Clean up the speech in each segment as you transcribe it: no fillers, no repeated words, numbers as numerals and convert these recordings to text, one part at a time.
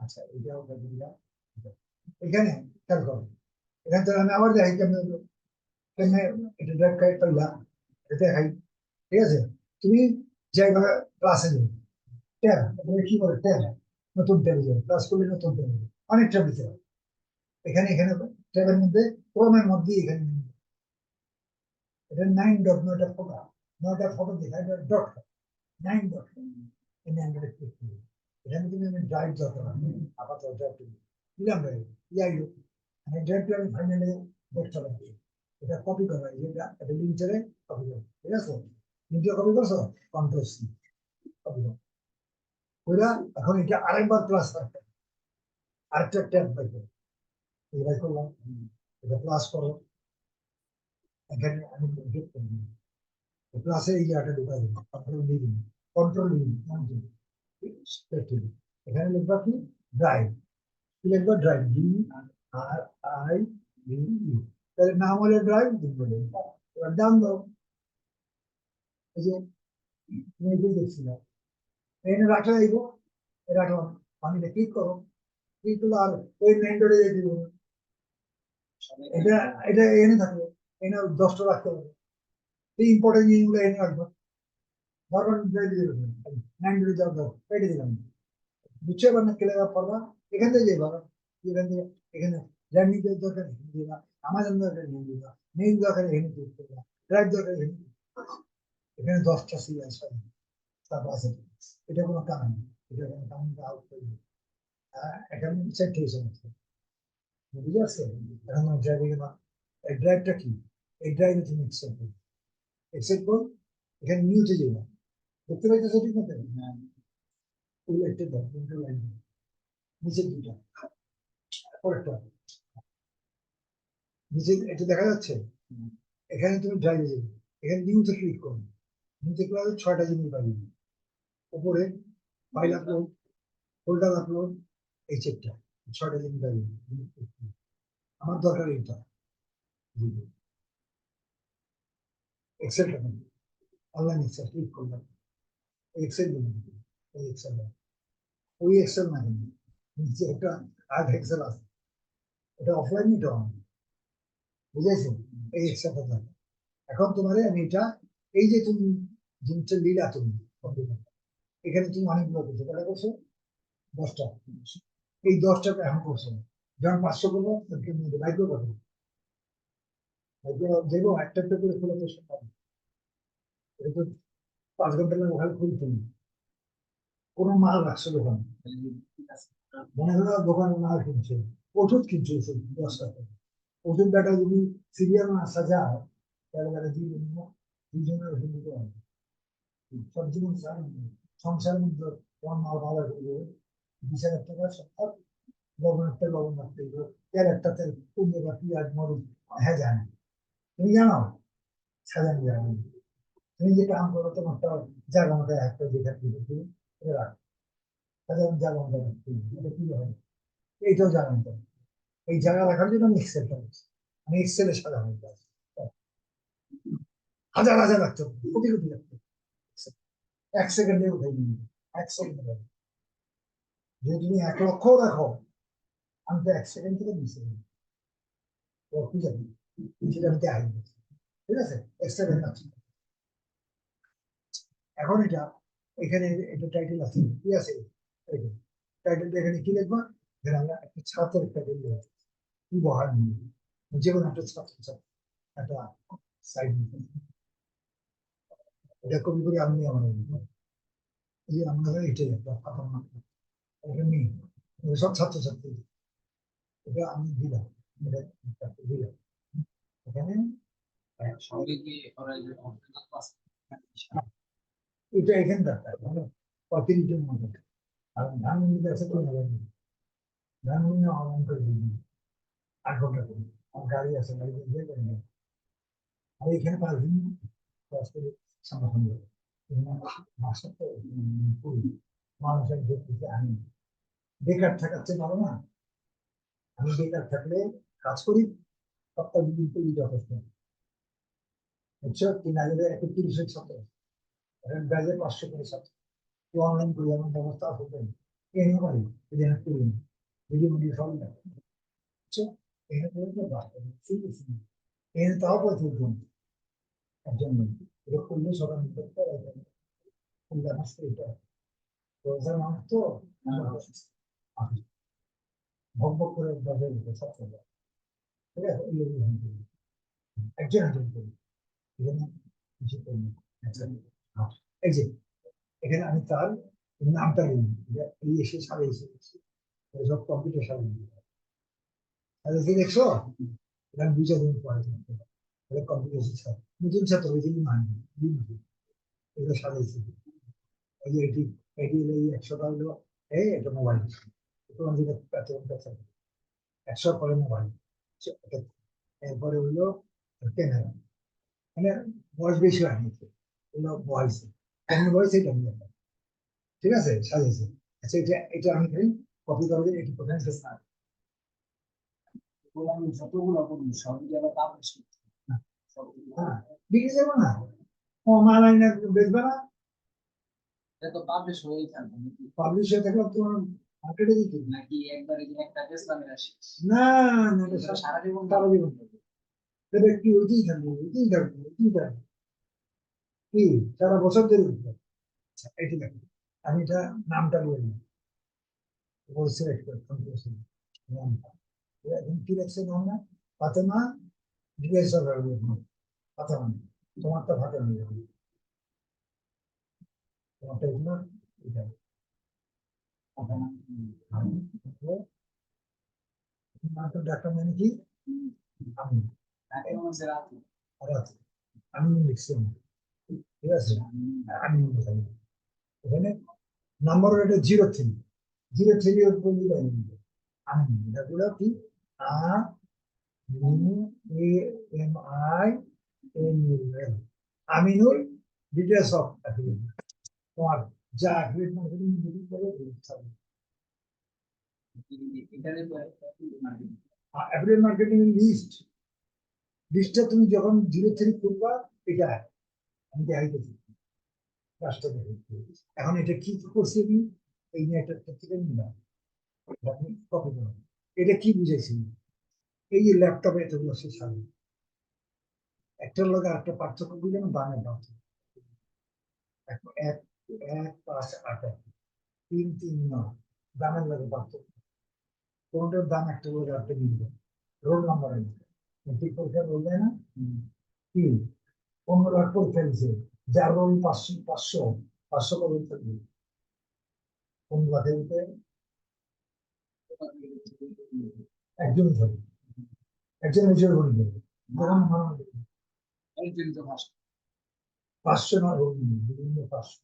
আচ্ছা, এটাও এখানে খেয়াল করো, এখান থেকে আমি আবার দেখি কেমনে কেমনে এটা ড্রাইভ খাই পাইলাম, এটা খাই। ঠিক আছে, তুমি যেভাবে ক্লাসে যাবে ট্যাব, কি বলে ট্যাব, নতুন ট্যাবে যাবে, ক্লাস করলে নতুন ট্যাবে যাবে, অনেক ট্যাব দিতে হবে। এখানে এখানে ট্যাবের মধ্যে ক্রমের মধ্যে এখানে এটা 9 ডট, 9টা ফটো দেখা, এটা ডট 9 ডট এনে আমরা ক্লিক করি। এখানে তুমি আমি ড্রাইভ দরকার আপাতত ড্রাইভ দিলাম, ড্রাইভ ইয়াইলো মানে ড্রাইভটা আমি ফাইনালে দেখতে পাচ্ছি। এটা কপি করা, এটা এটা লিঙ্কে কপি করো, ঠিক আছে? লিঙ্কে কপি করছো, কন্ট্রোল সি, কপি করো ওইটা। এখন এটা আরেকবার প্লাস রাখতে, আরেকটা ট্যাব বাই করো, এই বাই করলাম, এটা প্লাস করো। এখানে আমি প্লাসে এই জায়গাটা ঢুকাই দিই, কন্ট্রোল এখানে লিখবা কি ড্রাইভ, কি লিখবা ড্রাইভ, DRIV, তাহলে নাম হলে ড্রাইভ লিখবো। এবার ডান দাও, এই যে তুমি এটাই দেখছিলাম, এখানে রাখা যাইব, রাখলাম, আমি ক্লিক করো, ক্লিক করলে আর ওই মেন ডোরে যেতে দিব। এটা এটা এখানে থাকবে, এখানে 10টা রাখতে হবে, এই ইম্পর্টেন্ট জিনিসগুলো এখানে রাখবো। ধরুন নাইন ডোরে যাও, দাও কেটে দিলাম, বুঝছো? এবার না কেলে পড়বা, এখান থেকে যাই বাবা, এখান থেকে এখানে ল্যান্ডিং পেজ দরকার হিন্দি দিবা, আমাজন দরকার হিন্দি দিবা, মেইন দরকার হিন্দি ক্লিক করবা, ড্রাইভ দরকার হিন্দি, এখানে 10টা সি আছে, তারপর আছে। এটা কোনো কাম নেই, এটা কোনো কাম আউট করে দিই। এখানে সেট হয়েছে, বুঝে আসছে? এখন ড্রাইভিং এই ড্রাইভটা কি, এই ড্রাইভে তুমি এক্সেপ্ট করো, এখানে নিউতে যাবো, দেখতে পাইতেছো ঠিক মতো? ওই একটা দাও, তিনটা লাইন নিচে দুটা, পরেরটা নিচে এটা দেখা যাচ্ছে, এখানে তুমি ড্রাইভে যাবে, এখানে নিউতে ক্লিক করো, নিচে ক্লাসে 6টা জিনিস পাবি, উপরে ফাইল আপলোড, ফোল্ডার আপলোড, এই চেকটা 6টা জিনিস পাবি। আমার দরকার এইটা, এক্সেলটা অনলাইন এক্সেল ক্লিক করলাম, এক্সেল এই এক্সেল, ওই এক্সেল না, কিন্তু নিচে একটা আর্ট এক্সেল আছে, এটা অফলাইন, এটা অনলাইন, বুঝেছো? এই এক্সেলটা থাকে। এখন তোমার আমি এটা, এই যে তুমি জিনিসটা লিলা তুমি কম্পিউটার, এখানে তুমি অনেকগুলো করছো, কটা করছো? 10টা। এই 10টাকে এখন করছো, যখন 500 করবো ভাগ্য করবো, ভাগ্য দেবো একটা একটা করে খুলে তো সম্ভব না। এটা তো 5 ঘন্টা লাগে ওখানে খুলতে না। কোনো মাল রাখছো দোকান, মনে হলো দোকানে মাল কিনছে, ওষুধ কিনছে, ওষুধ 10 টাকা, ওষুধ ডাটা যদি সিরিয়াল না সাজায়, তাহলে তারা দুজনের ওষুধ দিতে হবে। সব জীবন সংসারের মধ্যে তোমার মাল ভালো করবে, 20,000 টাকা সব, লবণ একটা লবণ রাখতে হবে, তেল একটা তেল, কুমড়ো বা পেঁয়াজ মরিচ, হ্যাঁ জানি, তুমি জানো সাজানো যাবে, তুমি যে কাম করো তোমার তো জায়গা মতো একটা যেটা তুমি রাখো, সাজানো জায়গা মতো রাখতে হবে, এটা কি হয় এইটাও জানেন তো। এই জায়গা রাখার জন্য আমি এক্সেলটা করছি, আমি এক্সেলে সাজানো কাজ, হাজার হাজার রাখতে হবে, কোটি কোটি রাখতে হবে, 1 সেকেন্ডে উঠে নিয়ে 1 সেকেন্ডে, যদি তুমি 1 লক্ষ রাখো, আমি তো 1 সেকেন্ড থেকে 2 সেকেন্ড কি জানি, সেটা আমি দেখাই, ঠিক আছে? এক্সেলের কাজ। এখন এটা এখানে একটা টাইটেল আছে, কি আছে? টাইটেলটা এখানে কি লিখবা? এখানে আমরা একটা ছাত্রের টাইটেল দেবো, উপহার নিয়ে, যে কোনো একটা ছাত্র একটা সাইড, এটা কবি করে আমি আমার এই যে আমরা এটাই একটা পাতার নাম, এখানে সব ছাত্রছাত্রী, এটা আমি দিলাম, এটা দিলাম এখানে, এটা এখানে দরকার মানে প্রতিনিধির মধ্যে, আর ধান মিলে আছে তো ধান মিলে অনলাইন করে দিবি 8 ঘন্টা করে, আমার গাড়ি আছে, গাড়ি দিয়ে করে, আর এখানে পারবি সংগঠন মাসে তো মানুষের দেখতে আমি বেকার থাকার চেয়ে ভালো না, আমি বেকার থাকলে কাজ করি, সপ্তাহ দুদিন করলে যথেষ্ট। বুঝছো, 3,031 ছাত্র, এখন ব্যাজে 500 করে ছাত্র, অনলাইন করি এমন ব্যবস্থা হতে কেন পারি, যদি আমি করি না, যদি মনে সব না। বুঝছো, এখানে তো বাস্তবে ঠিক আছে, এখানে তাও প্রচুর গুণ একজন এটা করলে সবাই করতে কল্যাণ আসছে এটা রোজার মানুষ তো ভোগ ভোগ করে বাজারে যেতে ছাত্র, ঠিক আছে, একজন একজন করি এখানে কিছু করি না। আচ্ছা, এই যে এখানে আমি তার নামটা লিখি, এই এসে সাড়ে এসে সব কম্পিউটার সাড়ে তাহলে দেখছো, এখানে 2-4 দিন পরে তাহলে কম্পিউটার শিক্ষা নতুন ছাত্র হয়েছে মানবে এগুলো সাজাইছে, এই যে এটি এটি হলো এই 100টা হলো এটা মোবাইল, তোমার যেটা 100 পরে মোবাইল, এরপরে হইলো ক্যামেরা, মানে বয়স বেশি হয়নি, হলো ভয়েস, কেমন ভয়েস এটা আমি জানি। ঠিক আছে, সাজাইছে। আচ্ছা, এটা এটা আমি কপি করলে এটি কোথায় স্থান আমি যতগুলো করবো সবই আবার পাবলিশ করতে হ্যাঁ, বিক্রি যাবো না, ও মালাইন বেচবে না, এটা তো পাবলিশ হয়েই থাকবে, পাবলিশ হয়ে থাকলে তোমার মার্কেটে দিতে নাকি একবারে যে একটা বেচলামের আসে না, না এটা সারা জীবন সারা জীবন এটা কি ওইটাই থাকবে, ওইটাই থাকবে, ওইটাই থাকবে কি সারা বছর ধরে উঠবে। আচ্ছা, এটি দেখো, আমি এটা নামটা বলে নিই, বলছে নামটা এখন কি রাখছে নাম না, ফাতেমা জিজ্ঞেস ফাতেমা, তোমারটা ফাতেমা, তোমারটা এগুলো এটা ফাতেমা, তোমার ডাক্তার মানে কি আমি, রাত আমি লিখছি, ঠিক আছে, আমি এখানে নাম্বার এটা 03, 03 ওর বলি আমি এগুলো কি AMINUL, Aminul, details of affiliate, তোমার যা অ্যাফিলিয়েট মার্কেটিং যদি করে অ্যাফিলিয়েট মার্কেটিং লিস্ট, লিস্টটা তুমি যখন 03 করবা, এটা আমি দেখাইতেছি রাষ্ট্র দেখে। এখন এটা কি করছি আমি, এই নিয়ে একটা থেকে নিলাম, কপি করলাম, এটা কি বুঝাইছি, এই যে ল্যাপটপে এতগুলো সে সামনে একটার লোক একটা পার্থক্য বুঝে না, দামের পার্থক্য, এক এক 1, 5, 8, 3, 3, 9 দামের লাগে পার্থক্য, কোনটার দাম একটা লোক একটা মিলবে, রোল নাম্বার ঠিক পরীক্ষা রোল দেয় না কি, 15 লাখ পরীক্ষা দিচ্ছে, যার রোল 500 করে থাকবে, 15 লাখের ভিতরে একজন থাকে, একজন নিজের রোল দেবে, 500 না রোল বিভিন্ন 500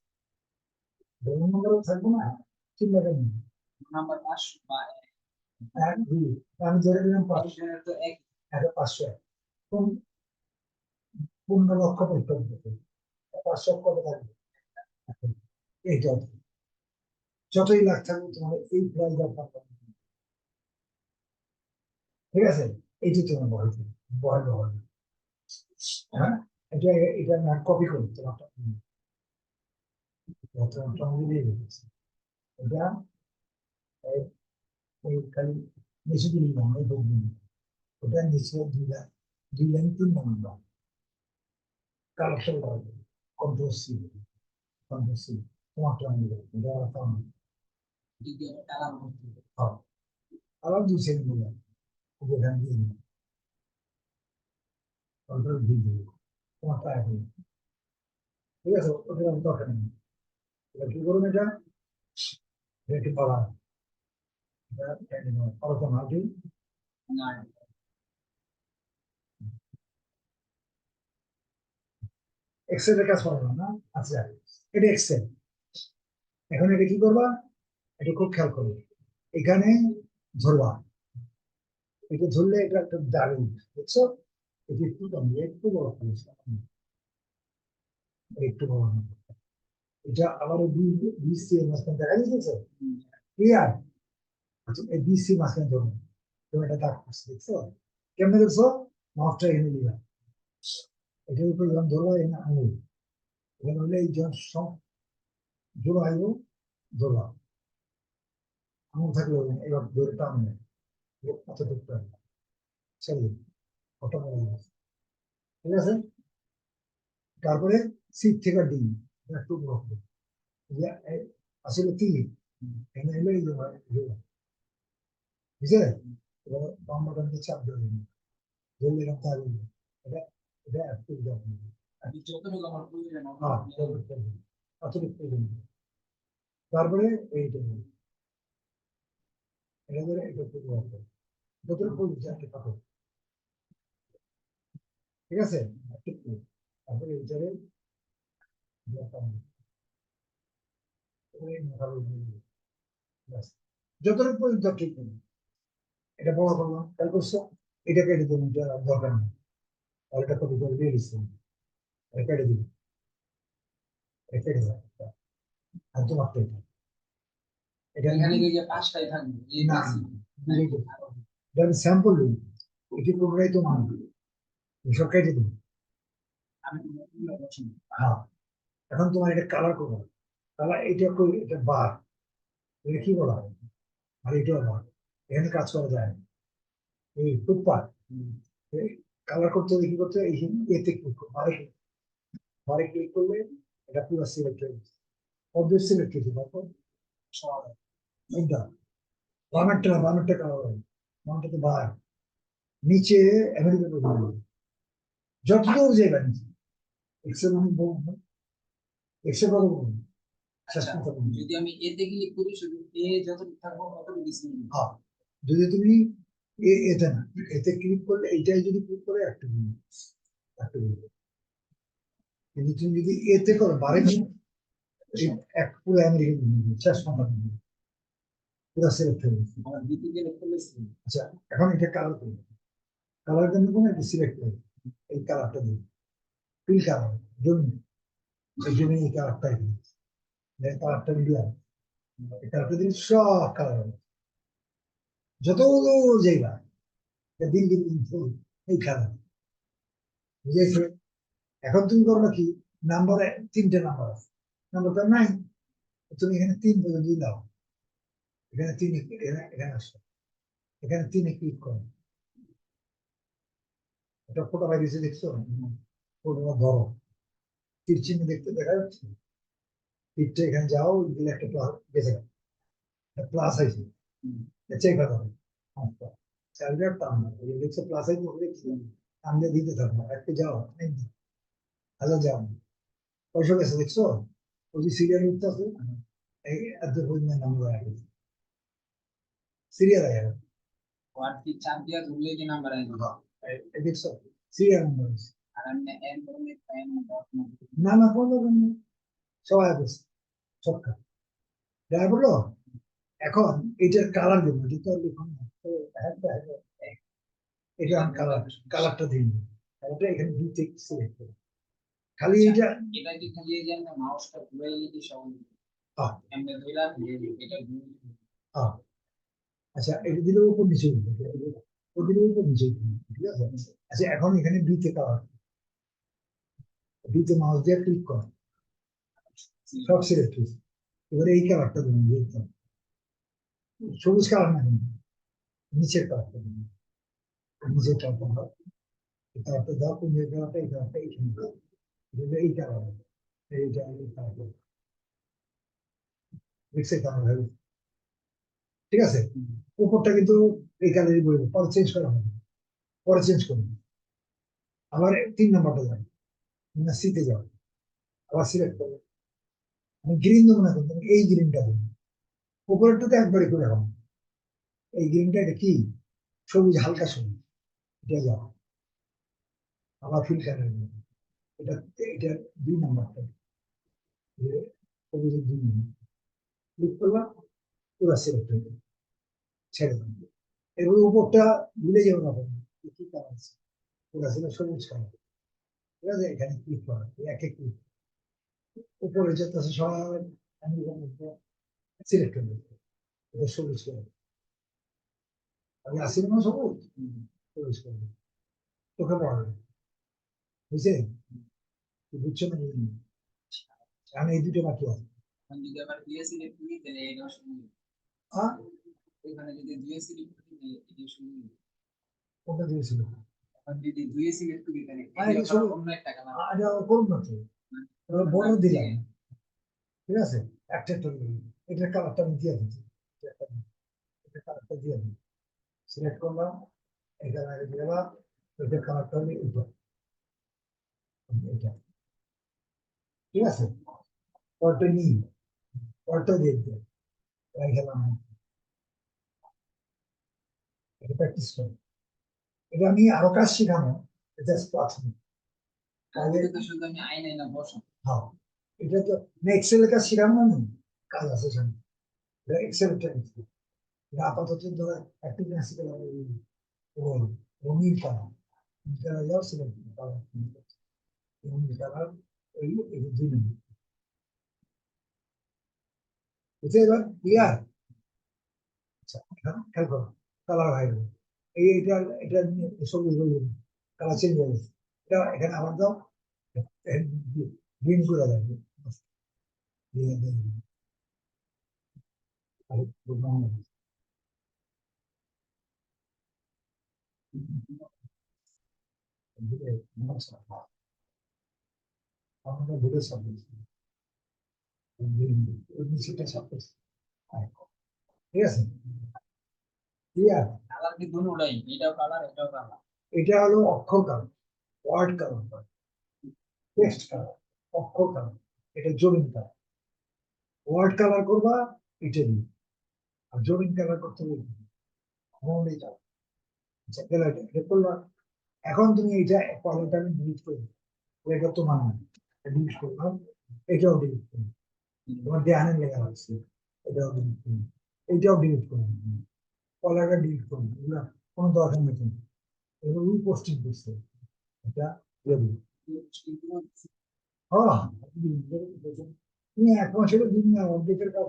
রোল নাম্বারও থাকবে না, চিন্তা করেন নাম্বার 500 এক দুই, আমি ধরে নিলাম 500, 500 15 লক্ষ পরীক্ষা দিতে 500 কত থাকবে, এইটা যতই লাখ থাকবে তোমার এই প্রাইস আপনার, ঠিক আছে, এইটি তোমার ভয় ভয় ভয়, হ্যাঁ, এটা এটা না কপি করি তোমার এটা এই খালি বেশি দিন না, এই বলবেন ওটা নিচে 2 লাখ 2 লাইন 3 নম্বর কালেকশন করা যাবে, কন্ট্রোল সি তোমার আবার 2 সেকেন্ড দিলাম, ওখানে দিয়ে দিলাম কন্ট্রোল ভি দিয়ে তোমারটা এখন, ঠিক আছে, ওটা দরকার নেই, এটা কি করুন, এটা রেটে পাওয়া আলোচনা এক্সেলের কাজ করবো না, আচ্ছা এটা এক্সেল, এখন এটা কি করবা, এটা খুব খেয়াল করবে, এখানে ধরবা, এটা ধরলে এটা একটা দারুণ, বুঝছো, এটা একটু কম, একটু বড় করেছে, একটু বড়, এটা আবার বিসি এর মাঝখানে দেখা যাচ্ছে, ক্লিয়ার, এই বিসি মাঝখানে ধরুন, তুমি একটা দাগ করছো, দেখছো কেমনে দেখছো? মাউসটা এনে দিলাম, এটার উপর যখন ধরো এনে আঙুল, এখানে হলে এই যখন সব জোড়া আইব, ধরলাম আঙুল থাকলে এবার ধরে টানবে, কত দেখতে হবে ছেড়ে ওটা মনে গেছে, ঠিক আছে। তারপরে সিট থেকে ডিম একটু রাখবো, আসলে কি এখানে এলো এই যে বুঝলে, এবার বাম বাটনকে চাপ ধরে নিই, ধরলে এরকম থাকবে, এটা এটা একটু যখন আমি যতটুকু আমার প্রয়োজন হ্যাঁ অতিরিক্ত প্রয়োজন। তারপরে এইটা নিই, এটা ধরে এটা একটু রাখবো, যতটুকু প্রয়োজন একটা কাপড়, ঠিক আছে। একটু তারপরে এইটারে যতটুকু পর্যন্ত ঠিক নেই, এটা বড় করলাম, তাহলে করছো এটা কেটে দেবো, দরকার নেই, আর এটা কপি করে দিয়ে দিচ্ছি, এটা কেটে দিবি, এটা কেটে দেবো, আর তোমার তো এটা এখানে যে পাঁচটাই থাকবে এই না, বেশি। আমি স্যাম্পল দিই, এটি পুরোটাই তো মান এসব কেটে দিবি। আমি এগুলো পছন্দ। হ্যাঁ, এখন তোমার এটা কালার করবো, কালার এটা করি, এটা বার, এটা কি বলা হয়, আর এটাও বার, এখানে কাজ করা যায় না। এই ফুটপাথ কালার করতে হলে কি করতে হয়, এই এতে ক্লিক করবো, বারে ক্লিক করলে এটা পুরো সিলেক্ট হয়ে গেছে, অবভিয়াস সিলেক্ট হয়েছে, তারপর এইটা বানারটা কালার হবে, বানারটাতে বার, নিচে আমেরিকা করবো, যতদূর যাইবা নিচে এক্সেল আমি বলবো, এক্সেল বলবো শেষ আচ্ছা, কথা যদি আমি এতে ক্লিক করি শুধু এ যতটুকু থাকবো ততটুকু ডিসপ্লে হবে। হ্যাঁ, যদি তুমি এতে না, এতে ক্লিক করলে এইটাই যদি ক্লিক করে একটা একটা কিন্তু তুমি যদি এতে করো বারে এক পুরো আমেরিকা শেষ কথা পুরো সিলেক্ট হয়ে গেছে। আমার বিতে গেলে খুলেছি। আচ্ছা, এখন এটা কালার করবো, কালার জন্য কোনো একটা সিলেক্ট করবো, এই কালারটা দিই, পিল কালার জন্য, এই জন্য এই কালারটা দিই, এই কালারটা দিলাম, এই কালারটা দিলে সব কালার যত জায়গা দিন দিন দিন এই কালার বুঝেছে। এখন তুমি করবে কি, নাম্বারে তিনটে নাম্বার আছে, নাম্বারটা নাই, তুমি এখানে তিন পর্যন্ত দাও, এখানে তিন, এখানে আসো, এখানে তিনে ক্লিক করো, এটা ফোটো বাইরেছে দেখছো, ফটোটা ধরো, তীর চিহ্ন দেখতে দেখা যাচ্ছে, তীরটা এখানে যাও, দিলে একটা প্লাস বেঁচে গেল, প্লাস আছে, চেক হবে, আচ্ছা চার্জার টান দেখছো প্লাস আছে, টান দিয়ে দিতে থাকবো, একটা যাও হ্যালো যাও, পয়সা গেছে দেখছো, ওই যে সিরিয়াল উঠতে আছে, এই এত পরিমাণ নাম্বার হয়ে গেছে, সিরিয়াল হয়ে গেছে, আর কি চাপ দিয়া ধরলে যে নাম্বার আসবে। দেখছো সিরিয়াল নাম্বার, আর আমি এন ধরনের টাইম ডট না না কোনো সবাই আছে, সব দেখা বললো। এখন এটার কালার দেবো, এটা তো লিখুন না, তো এটা আমি কালারটা দিই, কালারটা এখানে দুই থেকে সিলেক্ট করবো, খালি এইটা এটা কি খালি এই যে আমরা মাউসটা ঘুরাই দিই সব হ্যাঁ এমনি ধইলা এটা হ্যাঁ, আচ্ছা এটা দিলে উপর নিচে উঠবে, ও দিলে উপর নিচে উঠবে, ঠিক আছে। আচ্ছা এখন এখানে বিতে কালার, বিতে মাউস দিয়ে ক্লিক কর, সব সিলেক্ট হয়েছে, এবারে এই কালারটা দেবেন, সবুজ কালার না কিন্তু নিচের কালারটা দেবেন, নিচের কালারটা, এই কালারটা দাও, কোন এই কালারটা, এই কালারটা এইখানে দাও, এই কালার, এইটা এই কালার, মিক্সের কালার হবে, ঠিক আছে। উপরটা কিন্তু এই কালারই বলবো, পরে চেঞ্জ করা হবে, পরে চেঞ্জ করবো, আবার 3 নম্বরটা যাবে, না সিতে যাবে, আবার সিলেক্ট করবো, আমি গ্রিন দেবো না কিন্তু আমি এই গ্রিনটা দেবো, উপরেরটাতে একবারে করে হবে, এই গ্রিনটা এটা কি সবুজ, হালকা সবুজ, এটা যাও, আবার ফিল কালার এটা, এটা 2 নম্বরটা, সবুজের 2 নম্বর ক্লিক করলাম, পুরো সিলেক্ট হয়ে যাবে, ছেড়ে দেবো, এবার উপরটা ভুলে যাবো না, কি কালার আছে, পুরো ছিল সবুজ কালার, ঠিক আছে, এখানে ক্লিক করা, এক এক ক্লিক, উপরে যত আছে সব আমি সিলেক্ট করে দেবো, এটা সবুজ কালার, আমি আসিল না সবুজ প্রবেশ করবে চোখে পড়বে বুঝছে বুঝছো না আমি এই দুটো বাকি আছে এখন যদি আবার দুইএসি লিখবি তাহলে এটাও শুনবি। হ্যাঁ এখানে যদি দুইএসি লিখবি তাহলে এটাও শুনবি। কোনটা দিয়েছিল এখন যদি দুইএসি লিখবি তাহলে হ্যাঁ এটা এটা আবার শুরু অন্য একটা কালার। এটা করুন না তো মানে বড় দিলাম ঠিক আছে একটা একটা এটার কালারটা আমি দিয়ে দিচ্ছি এটা কালারটা দিয়ে দিই সিলেক্ট করলাম এটা বাইরে দিয়ে দিলাম এটার কালারটা হলে এটা এটা ঠিক আছে পরটা নিই পরটা দিয়ে দিতে গেলাম এটা প্র্যাকটিস করি এটা আমি আরো কাজ শিখানো জাস্ট 5 মিনিট তাহলে এটা তো শুধু আমি আইনাই না বসা। হ্যাঁ এটা তো এক্সেল কাজ শিখাবো না আমি কাজ আছে সামনে এটা এক্সেলটা এটা আপাতত ধরো একটা ক্লাসিক্যাল রঙিন কালার কালার যাও সিলেক্ট কালার রঙিন কালার এই এই 2 মিনিট বুঝতে এবার ক্লিয়ার আচ্ছা এখন খেয়াল করো কালার হয়ে গেল এই এটা এটা সবুজ কালার চেঞ্জ হয়ে গেছে এটা এখানে আবার দাও গ্রিন করে দেবে আমাদের ভুলে সব নিচেটা সব ঠিক আছে ক্লিয়ার কালার কি দুটোটাই, এটাও কালার এটাও কালার। এটা হলো অক্ষর colour word colour text colour অক্ষর কালার এটা জমিন কালার ওয়ার্ড কালার করবা এটা দিয়ে আর জমিন কালার করতে বলবে মৌলিক কালার আচ্ছা গেল এটা করলাম এখন তুমি এটা কলারটা আমি ডিলিট করে দিই এটা তোমার না ডিলিট করলাম এটাও ডিলিট করলাম তোমার ধ্যানের লেখা আছে এটাও ডিলিট করলাম এটাও ডিলিট করলাম কলারটা ডিলিট করলাম এগুলো কোনো দরকার নেই এগুলো পোস্টিং করছে এটা লেবু হ্যাঁ তুমি 1 মাসের দিন না অর্ধেকের কাজ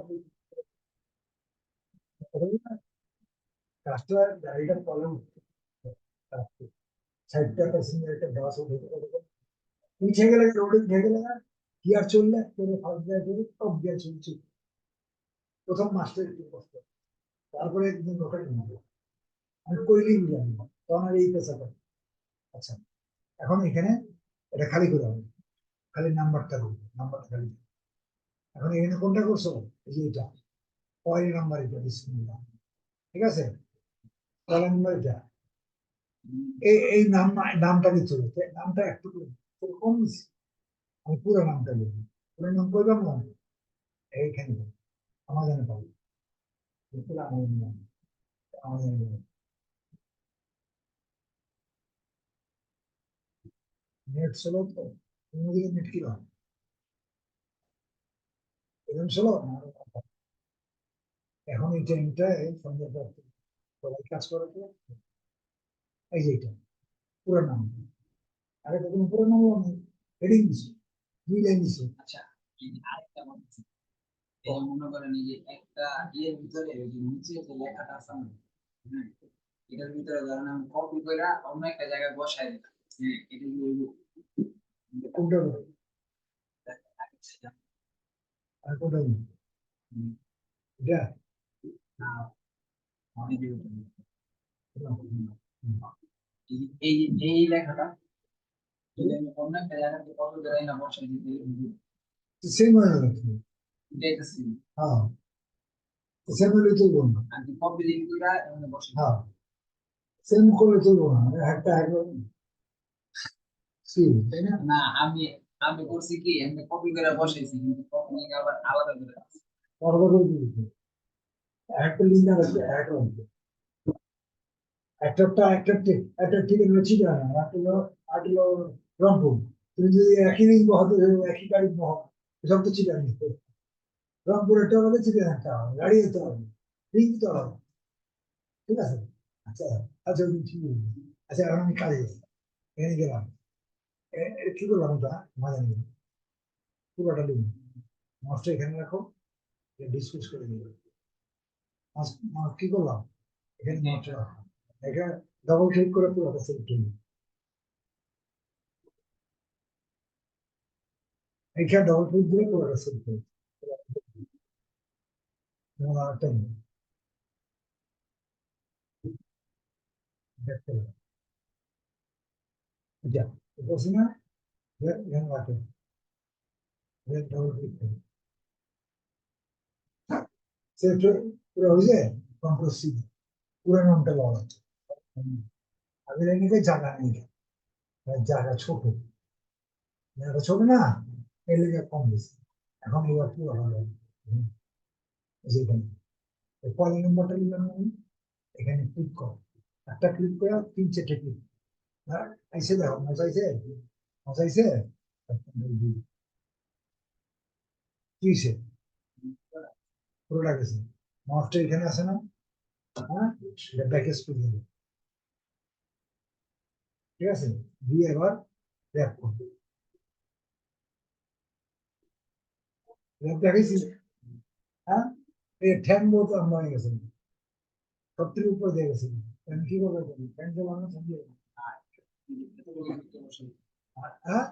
কাজটা গাড়িটা কলম সাইডটা প্যাসেঞ্জার একটা বাস উঠে পিছিয়ে গেলে রোডে উঠে গেলে গিয়ার চললে করে ফার্স্ট গিয়ার করে সব গিয়ার চলছে প্রথম মাসটা একটু কষ্ট তারপরে একদিন ওখানে নিয়ে আমি কইলেই বুঝলাম তখন আর এই পেশাটা আচ্ছা এখন এখানে এটা খালি করে হবে খালি নাম্বারটা করবে নাম্বারটা খালি এখন এখানে কোনটা করছো এই যে এটা পয়েন্ট নাম্বার এটা বিসমিল্লাহ ঠিক আছে কয়লা নাম্বার এটা এই নামটা দিতে হবে নামটা একটু কম দিচ্ছি আমি পুরো নামটা লিখবো পুরো নাম করলাম না এইখানে আমাদের পাবো আমাদের নাম আমাদের নেট স্লো তো অন্যদিকে নেট কি হয় এরকম স্লো এখন এই টাইমটায় সন্ধ্যা সবাই কাজ করে তো এই যে এটা পুরো নাম আরে তো তুমি পুরো নাম আমি হেডিং দিছি 2 লাইন দিছি আচ্ছা, এই যে আরেকটা বলছি, এই যে মনে করেন এই যে একটা ইয়ের ভিতরে ওই যে নিচে যে লেখাটা আছে না, হ্যাঁ, এটার ভিতরে ধরেন আমি কপি করে অন্য একটা জায়গায় বসাই দিলাম, হ্যাঁ, এটা কি ওই কোনটা আর কোনটা এটা না, এই যে হুম। এই এই লেখাটা যদি আমি অন্য একটা জায়গাতে কপি করে না বসাই দিই, সেম হয়ে গেল দেখতেছি হ্যাঁ সেম হলে চলবো না আমি কপি লিখে করে এখানে বসাই দিই। হ্যাঁ সেম করলে চলবো না একটা তাই না না, আমি আমি করছি কি আমি কপি করে বসাইছি, কিন্তু কপি লিখে আবার আলাদা করে রাখছি। পরবর্তী দিকে একটা লিঙ্ক আছে একটা একটা ঠিক রয়েছে না একটা হলো আট হলো রংপুর তুমি যদি একই লিঙ্ক হতে একই গাড়ি বহ সব তো চিটার রংপুর একটা হবে চিটার একটা হবে গাড়ি যেতে হবে লিঙ্ক তো হবে ঠিক আছে আচ্ছা আচ্ছা তুমি ঠিক বলছো। আচ্ছা এখন আমি কাজে যাই এখানে গেলাম কি করলাম ওটা মজা নিয়ে পুরোটা লিঙ্ক মাছটা এখানে রাখো ডিসকাস করে দিবে কি করলাম এখানে মাছটা রাখো এখানে ডবল ক্লিক করে পুরোটা সিলেক্ট হয়ে যাবে। এখানে ডবল ক্লিক দিলে পুরোটা সিলেক্ট হয়ে যাবে। দেখতে হবে। যা বসে না এখানে রাখে ডবল ক্লিক করে সিলেক্ট পুরো হয়ে যায়। কন্ট্রোল সি পুরো নামটা বলা হচ্ছে। আমি নিতে জায়গা নেই, জায়গা ছোট, জায়গা ছোট না, এর লেগে কম বেশি। এখন এবার পুরো ভালো হবে। যেখানে পরের নম্বরটা নিলাম আমি, এখানে ক্লিক করো, একটা ক্লিক করে 3-4টে ক্লিক, হ্যাঁ এসে দেখো মজাইছে, মজাইছে কিসে পুরোটা গেছে। মাউসটা এখানে আছে না, হ্যাঁ এটা ব্যাক স্পেস দিবে, ঠিক আছে, দিয়ে এবার ব্যাক করবে, ব্যাক দেখাইছি, হ্যাঁ এই ঠ্যাং বহুত লম্বা হয়ে গেছে, সবথেকে উপরে দিয়ে গেছে। আমি কি করবো, ফ্যান চালানো সম্ভব? হ্যাঁ হ্যাঁ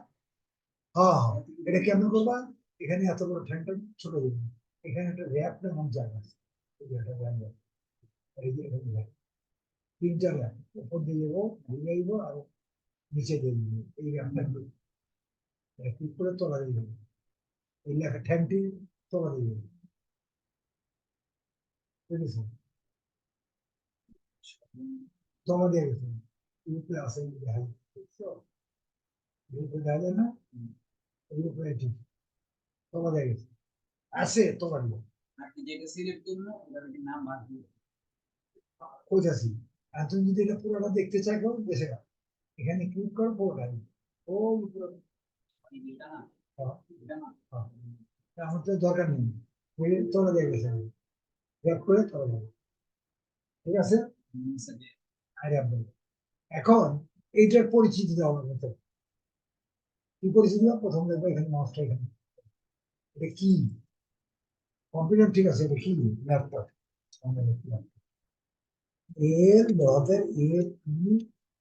হ্যাঁ, এটা কেমন করবা, এখানে এত বড় ঠ্যাংটা ছোট দিবে, এখানে একটা র্যাপ নাম জায়গা আছে, এই যে একটা র্যাপ, এই যে এখানে র্যাপ, 3টা র্যাপ, উপর দিয়ে যাবো, দিয়ে যাইবো আর নিচে দিয়ে দিবো, এই র্যাপটা ক্লিক করে তলা দিয়ে দেবো, এই লেখা ঠ্যাংটি তলা দিয়ে দেবো, ঠিক আছে, তলা দিয়ে গেছে, গ্রুপে আছে দেখা যায়, বুঝছো? গ্রুপে দেখা যায় না, গ্রুপে এটি তলা দিয়ে গেছে, আছে তলা দিয়ে, আপনি যেটা সিলেক্ট করুন ওটার নাম বাদ দিন। কোথাছি। আর তুমি যদি এটা পুরোটা দেখতে চাই করো, দেশে এখানে ক্লিক করো পুরোটা, ও পুরো, এটা না, হ্যাঁ, এটা না, হ্যাঁ। আমার তো দরকার নেই, তলা দিয়ে গেছে, ব্যাক করে তলা দিয়ে, ঠিক আছে। নিচে আরে আপনি এখন এইটার পরিচিতি দেওয়া মতো, কি পরিচিতি দাও, প্রথম দেখবো এখানে মাউসটা এখানে, এটা কি কম্পিউটার, ঠিক আছে, এটা কি ল্যাপটপ, এর ধরতে এর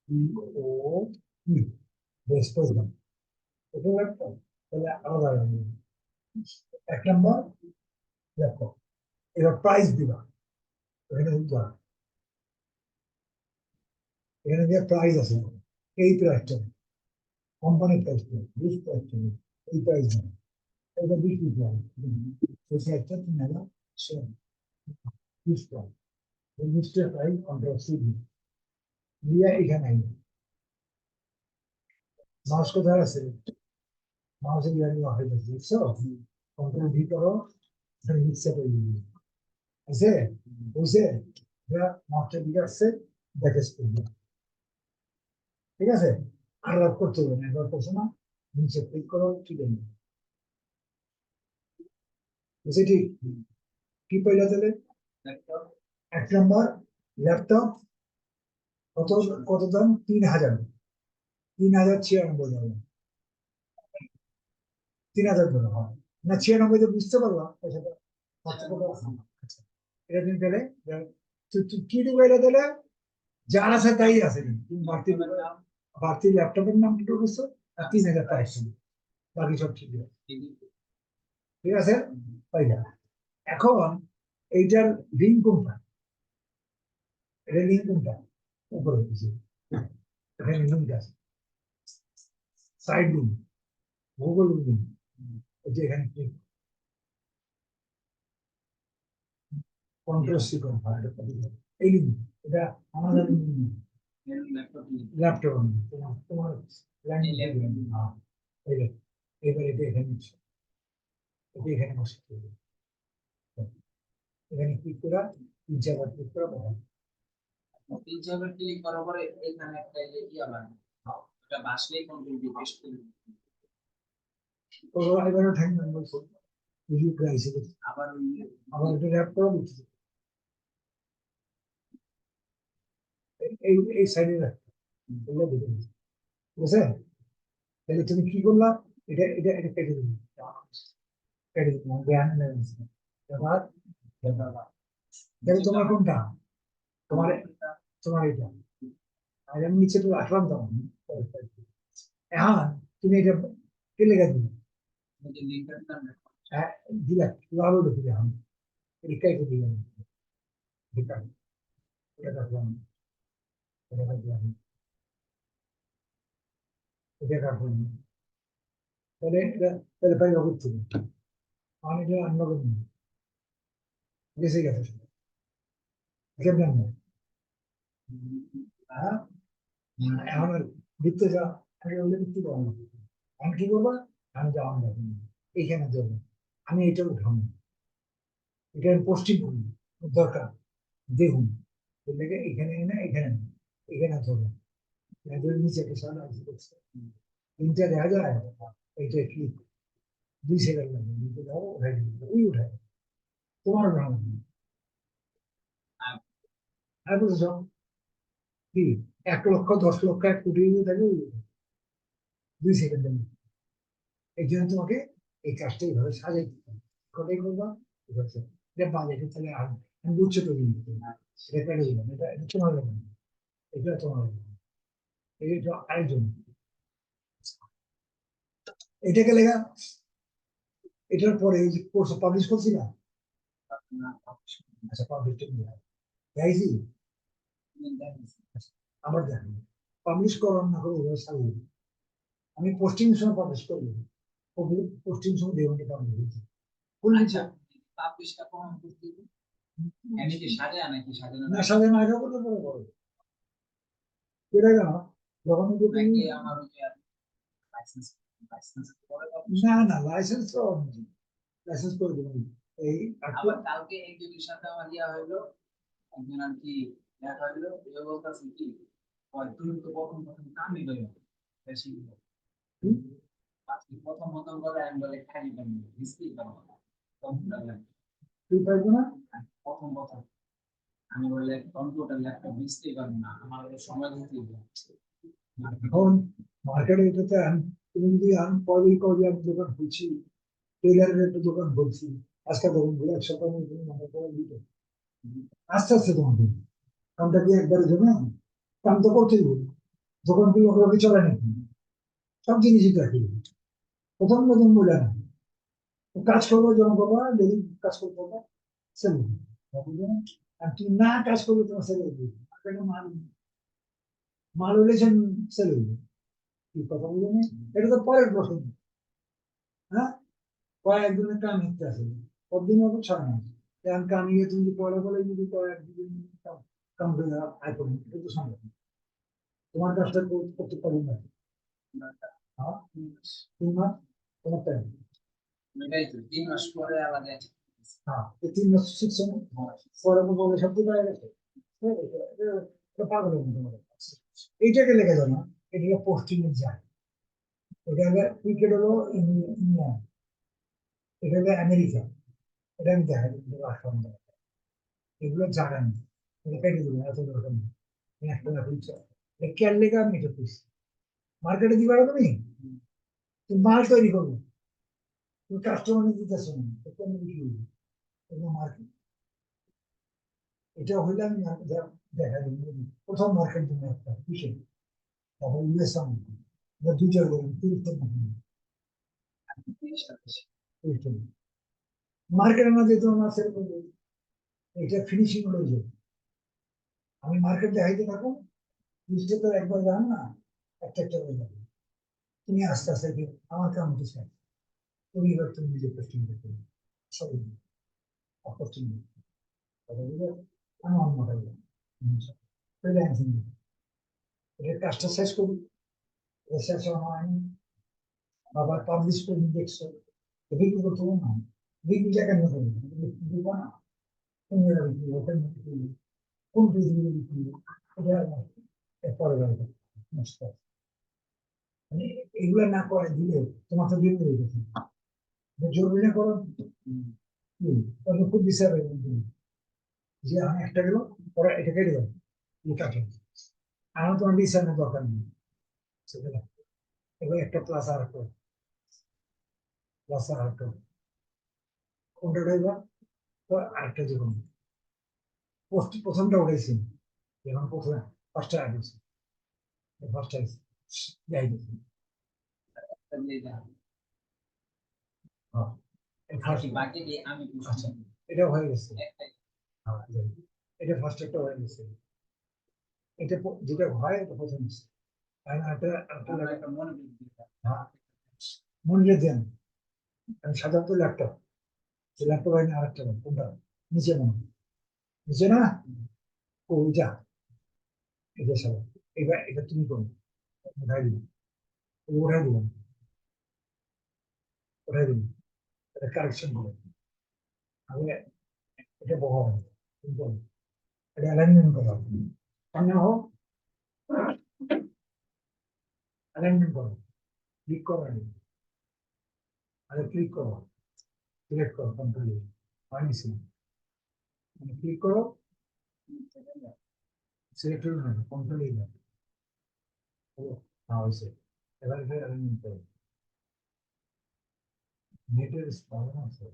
ই ও ই ডেস্কটপ, এটা ল্যাপটপ, তাহলে আলাদা লাগবে। 1 নম্বর ল্যাপটপ, এবার প্রাইস দিবা, এখানে দিবা, এখানে যে প্রাইস আছে, এই প্রাইসটা কোম্পানির প্রাইস, বিশ প্রাইস, এই প্রাইস না, এটা বিক্রি প্রাইস, সেই একটা 3,000, 20 প্রাইস, এই 20টা প্রাইস কন্ট্রোল সি দিয়ে এখানে আইবে, মাউস কোথায় আছে, মাউসের ইয়ারি হয়ে গেছে, বুঝছো, কন্ট্রোল ভি করো, এখানে মিক্সার হয়ে যাবে, আছে বুঝছে, এটা মাউসটার দিকে আসছে, ব্যাক স্পেস, ঠিক আছে, আর রাত করতে হবে না, একবার করছো না, নিচে ক্লিক করো, ঠিক আছে, বুঝছি ঠিক, কি পাইলা তাহলে, ল্যাপটপ 1 নম্বর ল্যাপটপ, কত, কত দাম, 3,000, 3,096 দাম, 3,000 ধরো, হয় না 96 বুঝতে পারলাম পয়সাটা, পার্থক্যটা আছে। আচ্ছা, এটা তুমি পেলে, কি দিবে এটা দিলে, যার আছে তাই আছে, তুমি বাড়তি নাম বাড়তি ল্যাপটপের নাম কি করছো, আর 3,000 টাকা আসছে, বাকি সব ঠিক আছে, ঠিক আছে, পাইলা। এখন এইটার লিঙ্ক কোনটা, এটা লিঙ্ক কোনটা, উপরে দিয়েছি, এখানে লিঙ্ক আছে, সাইড লিঙ্ক, গুগল লিঙ্ক, এই যে এখানে ক্লিক, কন্ট্রোল সি করুন, এই লিঙ্ক, এটা আমাদের ল্যাপটপ ল্যাপটপ, তোমার তোমার ল্যান্ডিং, এবার এটা এখানে, এটা এখানে বসে করবে। এখানে ক্লিক করা, 3-4 ক্লিক করা বন্ধ। হিসাবে ক্লিক করার পরে এখানে একটা এই যে ইয়া লাগবে, এটা বাসলেই কন্ট্রোল দিয়ে পেস্ট করে দিবে। তো এবারে ঠ্যাং নাম্বার রিভিউ প্রাইস, আবার ওই আবার এটা র্যাপ করা দিচ্ছি, এই সাইডে রাখতে, এগুলো দেখে নিচ্ছি, ঠিক আছে, তাহলে তুমি কি করলা, এটা এটা এটা কেটে দিবি, কেটে দিবি, জ্ঞান এবার তাহলে তোমার কোনটা, তোমার তোমার এটা আর আমি নিচে তো রাখলাম তখন এখন তুমি এটা কে লেগে দিবে ওই যে লিঙ্কটা দিলাম না, হ্যাঁ দিলা লাভ হলো দিলে এখন এটাই তো দিলাম এটা এটা রাখলাম এটা রাখলাম এটা রাখলাম তাহলে এটা তাহলে পাই অবধ ছিল আমি এটা অন্য করবো বেঁচে গেছে কেমন না হ্যাঁ এখন আর দিতে যা আগে বলে দিতে পারবো না আমি কি করবো আমি যাওয়া যাবো না এইখানে যাবো আমি এটা উঠাবো এটা পোস্টিং করি দরকার দেখুন লেগে এখানে না এখানে না এখানে ধরবো এদের নিচে একটা সাদা আছে দেখছো তিনটা দেখা যায় এইটা ক্লিক 2 সেকেন্ড লাগে নিচে যাবো উঠাই দিবো ওই উঠাই তোমার ভালো আর আর বুঝছো কি 1 লক্ষ 10 লক্ষ 1 কোটি থাকে 2 সেকেন্ডের মধ্যে এই জন্য তোমাকে এই কাজটা এইভাবে সাজাইতে হবে কোথায় করবা এটা বাজেট তাহলে আমি বুঝছো তো কিন্তু সেটা কেটে দিলাম এটা এটা তোমার ব্যাপার না, এটা তোমার ব্যাপার না, এটা আরেকজন এটাকে লেখা এটার পরে এই যে কোর্স পাবলিশ করছি না না, আচ্ছা পাবলিশ গাইছি দেখাইছি। আমার দেখেন পাবলিশ করার না করে ওভাবে সাজিয়ে দিই। আমি পোস্টিং সময় পাবলিশ করি পোস্টিং সময় দেবনকে পাবলিশ করছি কোন আচ্ছা, পাবলিশটা কোন করতে হবে? এমনি কি সাজায় নাকি সাজানো না থাকে? সাজে না আগে বলে বড় বড় এটা কেন যখন তুমি নাকি আমার ওই যে লাইসেন্স লাইসেন্স পরে publish না করতে না হবে? লাইসেন্স তো লাইসেন্স করে দেবেন এই আবার কালকে একজনের সাথে আমার ইয়া হইলো, একজন আর কি দেখা হইলো, এ বলতেছে কি তুমি তো প্রথম প্রথম কামই করো বেশি, আজকে প্রথম প্রথম করে আমি বলে খালি পানি বিস্কিট পাবো কম্পিউটার ল্যাপটপ তুই পারবো না প্রথম প্রথম আমি বলে কম্পিউটার ল্যাপটপ বিস্কিট পাবো না, আমার ওই সময় দিতে হবে। এখন মার্কেটে এটাতে তুমি যদি আমি পরেই করি আমি দোকান খুলছি টেলারের একটা দোকান খুলছি আজকে দোকান খুলে 1 সপ্তাহের মধ্যে মনে করে দিতে আস্তে আস্তে তোমাকে কামটা কি একবারে জমে কাম তো করতেই হবে দোকান কি ওগুলোকে চলে নাকি সব জিনিসই রাখি প্রথম প্রথম বলে না কাজ করবো জমা করবো ডেলি কাজ করতে হবে সেলুন আর তুমি না কাজ করলে তোমার সেলুন মাল মাল হলে সেলুন কি কথা বলে না এটা তো পরের প্রশ্ন হ্যাঁ কয়েকদিনের কাম নিতে আসে কতদিন হবে 6 মাস কারণ কামিয়ে তুমি পরে বলে যদি কয়েকদিন কাম করে আয় করুন এটা তো সম্ভব না। তোমার কাজটা করতে পারবে না হ্যাঁ 3 মাস তোমার টাইম এটাই তো 3 মাস পরে আলাদা আছে। হ্যাঁ এই 3 মাস শিখছো না পরে বলে সব কিছু হয়ে গেছে এটা পাগল হয়ে তোমার এইটাকে লেগে যাও না এটা পোস্টিং এর যায় এটা হলো ক্রিকেট হলো ইংল্যান্ড এটা হলো আমেরিকা এটা আমি দেখাই রাখলাম এগুলো জানেন এটা কেটে দেবেন এত দরকার নেই একটা না খুলছে এটা কেয়ার লেগে আমি এটা খুঁজছি মার্কেটে দিবা তুমি তুমি মাল তৈরি করবে তুমি কাস্টমার দিতেছো না তো কেন বিক্রি করবে এগুলো মার্কেট এটা হইলে আমি দেখা দিই প্রথম মার্কেট তুমি একটা কিসে তারপর ইউএস দুইটা 30টা মার্কেটের মধ্যে তোমার সেরকম এটা ফিনিশিং হয়ে যাবে আমি মার্কেট দেখাইতে থাকো লিস্টে তো একবার যান না একটা একটা হয়ে যাবে তুমি আস্তে আস্তে আমার কেমন কিছু তুমি এবার তুমি নিজে পোস্টিং করতে সব পোস্টিং আমি অন্য হয়ে ফ্রিল্যান্সিং এটার কাজটা শেষ করি শেষ হয়নি আবার পাবলিশ করে দেখছো বিক্রি করতে হবে না বিক্রি জায়গা নিয়ে করবে দিব না তুমি এটা বিক্রি ওখানে বিক্রি কোন পৃথিবীতে বিক্রি এটা পরে যাবে নষ্ট মানে এগুলো না করে দিলে তোমার তো বিক্রি হয়ে গেছে জরুরি না করো তাহলে খুব বিচার যে আমি একটা গেল পরে এটা কেটে যাবো কাটে আমার তোমার বিচারের দরকার নেই সেটা এবার একটা প্লাস আর একটা প্লাস আর একটা কোনটা উঠাইবা তো আরেকটা জীবন প্রথমটা উঠাইছি এখন প্রথমে ফার্স্ট টাইম আসছে, ফার্স্ট টাইম যাই দেখি। হ্যাঁ, এই first, বাকি দিয়ে আমি আচ্ছা এটা হয়ে গেছে। একটাই হ্যাঁ, এটা ফার্স্ট একটা হয়ে গেছে। এটা যেটা হয় এটা প্রথম হচ্ছে। আর একটা একটা আমরা লেখা, একটা মনে দিই হ্যাঁ, মনে দেন। আমি সাধারণত ল্যাপটপ, ল্যাপটপ হয় না, আরেকটা নয়, কোনটা নিচে মনে হয়। নিচে না, ওইটা, এটা সব, এবার এটা তুমি করো, উঠাই দিবে, উঠাই দিবেন, উঠাই দিবেন, এটা কারেকশন করে। আমি এটা বড় হবে, তুমি করো, এটা অ্যালাইনমেন্ট করা হবে। সামনে হোক, অ্যালাইনমেন্ট করো, ক্লিক করো, আরে ক্লিক করো, সিলেক্ট করো, কন্ট্রোল হয়নি, মানে ক্লিক করো, সিলেক্ট করো না, কন্ট্রোল হ্যাঁ হয়েছে। এবার এটা অ্যালাইনমেন্ট করো, নেটের প্রবলেম আছে,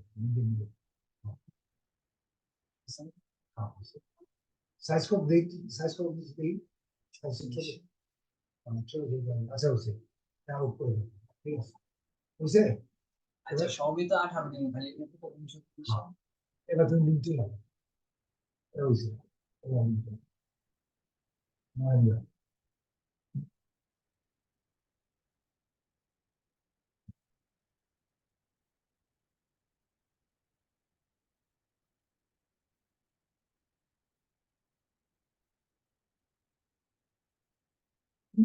হ্যাঁ হয়েছে। সাইজ কোড দেই, সাইজ কোড দেই, সাইজ ছোট, ছোট আচ্ছা হয়েছে, আউট করে দাও, ঠিক আছে, বুঝছে। আচ্ছা সবই তো 18 দিন খালি উপকরণ শক্তি হ্যাঁ, এবার তুমি লিঙ্কটি হবে, এটা হয়েছে, এবার লিঙ্কটা, নয় দিও।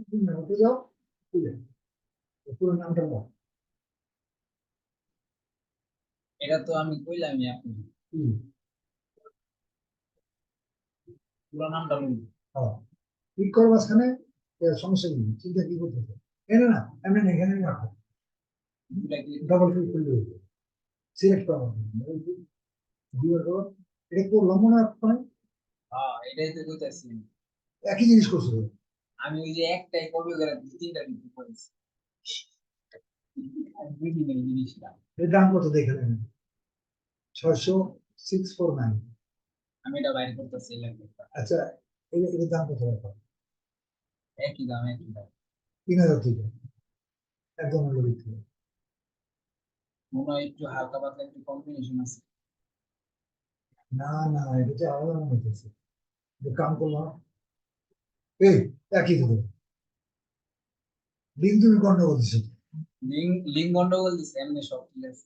তুমি হতে যাও, ঠিক আছে, পুরো নামটা দাও, এটা তো আমি কইলামই আপনি কি, পুরো নামটা বলুন হ্যাঁ, ক্লিক করো মাঝখানে, সমস্যা নেই, চিন্তা কি করতেছে, এখানে না, এমনি না, এখানে রাখো, দুটা ক্লিক ডবল ক্লিক করলে সিলেক্ট করো, দুবার করো, এটা করলাম মনে হয় আপনার, হ্যাঁ এটাই তো কইতাছি একই জিনিস করছো। আমি ওই যে একটাই কপি করে তিনটা কিছু করেছি আমি বুঝি না এই জিনিসটা এর দাম কত দেখে নেন, 60649। আমি এটা বাইরে করতেছি ল্যাপটপটা আচ্ছা, এর দাম কত টাকা? একই দাম 3000 থেকে একদম মূল্য বিক্রি। মনে হয় একটু হালকা পাতলা একটু কম্বিনেশন আছে না না, এটা তো আলাদা মনে হচ্ছে, কাম করলাম, এই একই তো, লিঙ্ক তুমি গন্ডগোল দিচ্ছ, লিঙ্ক লিঙ্ক গন্ডগোল দিছে এমনি সব ঠিক আছে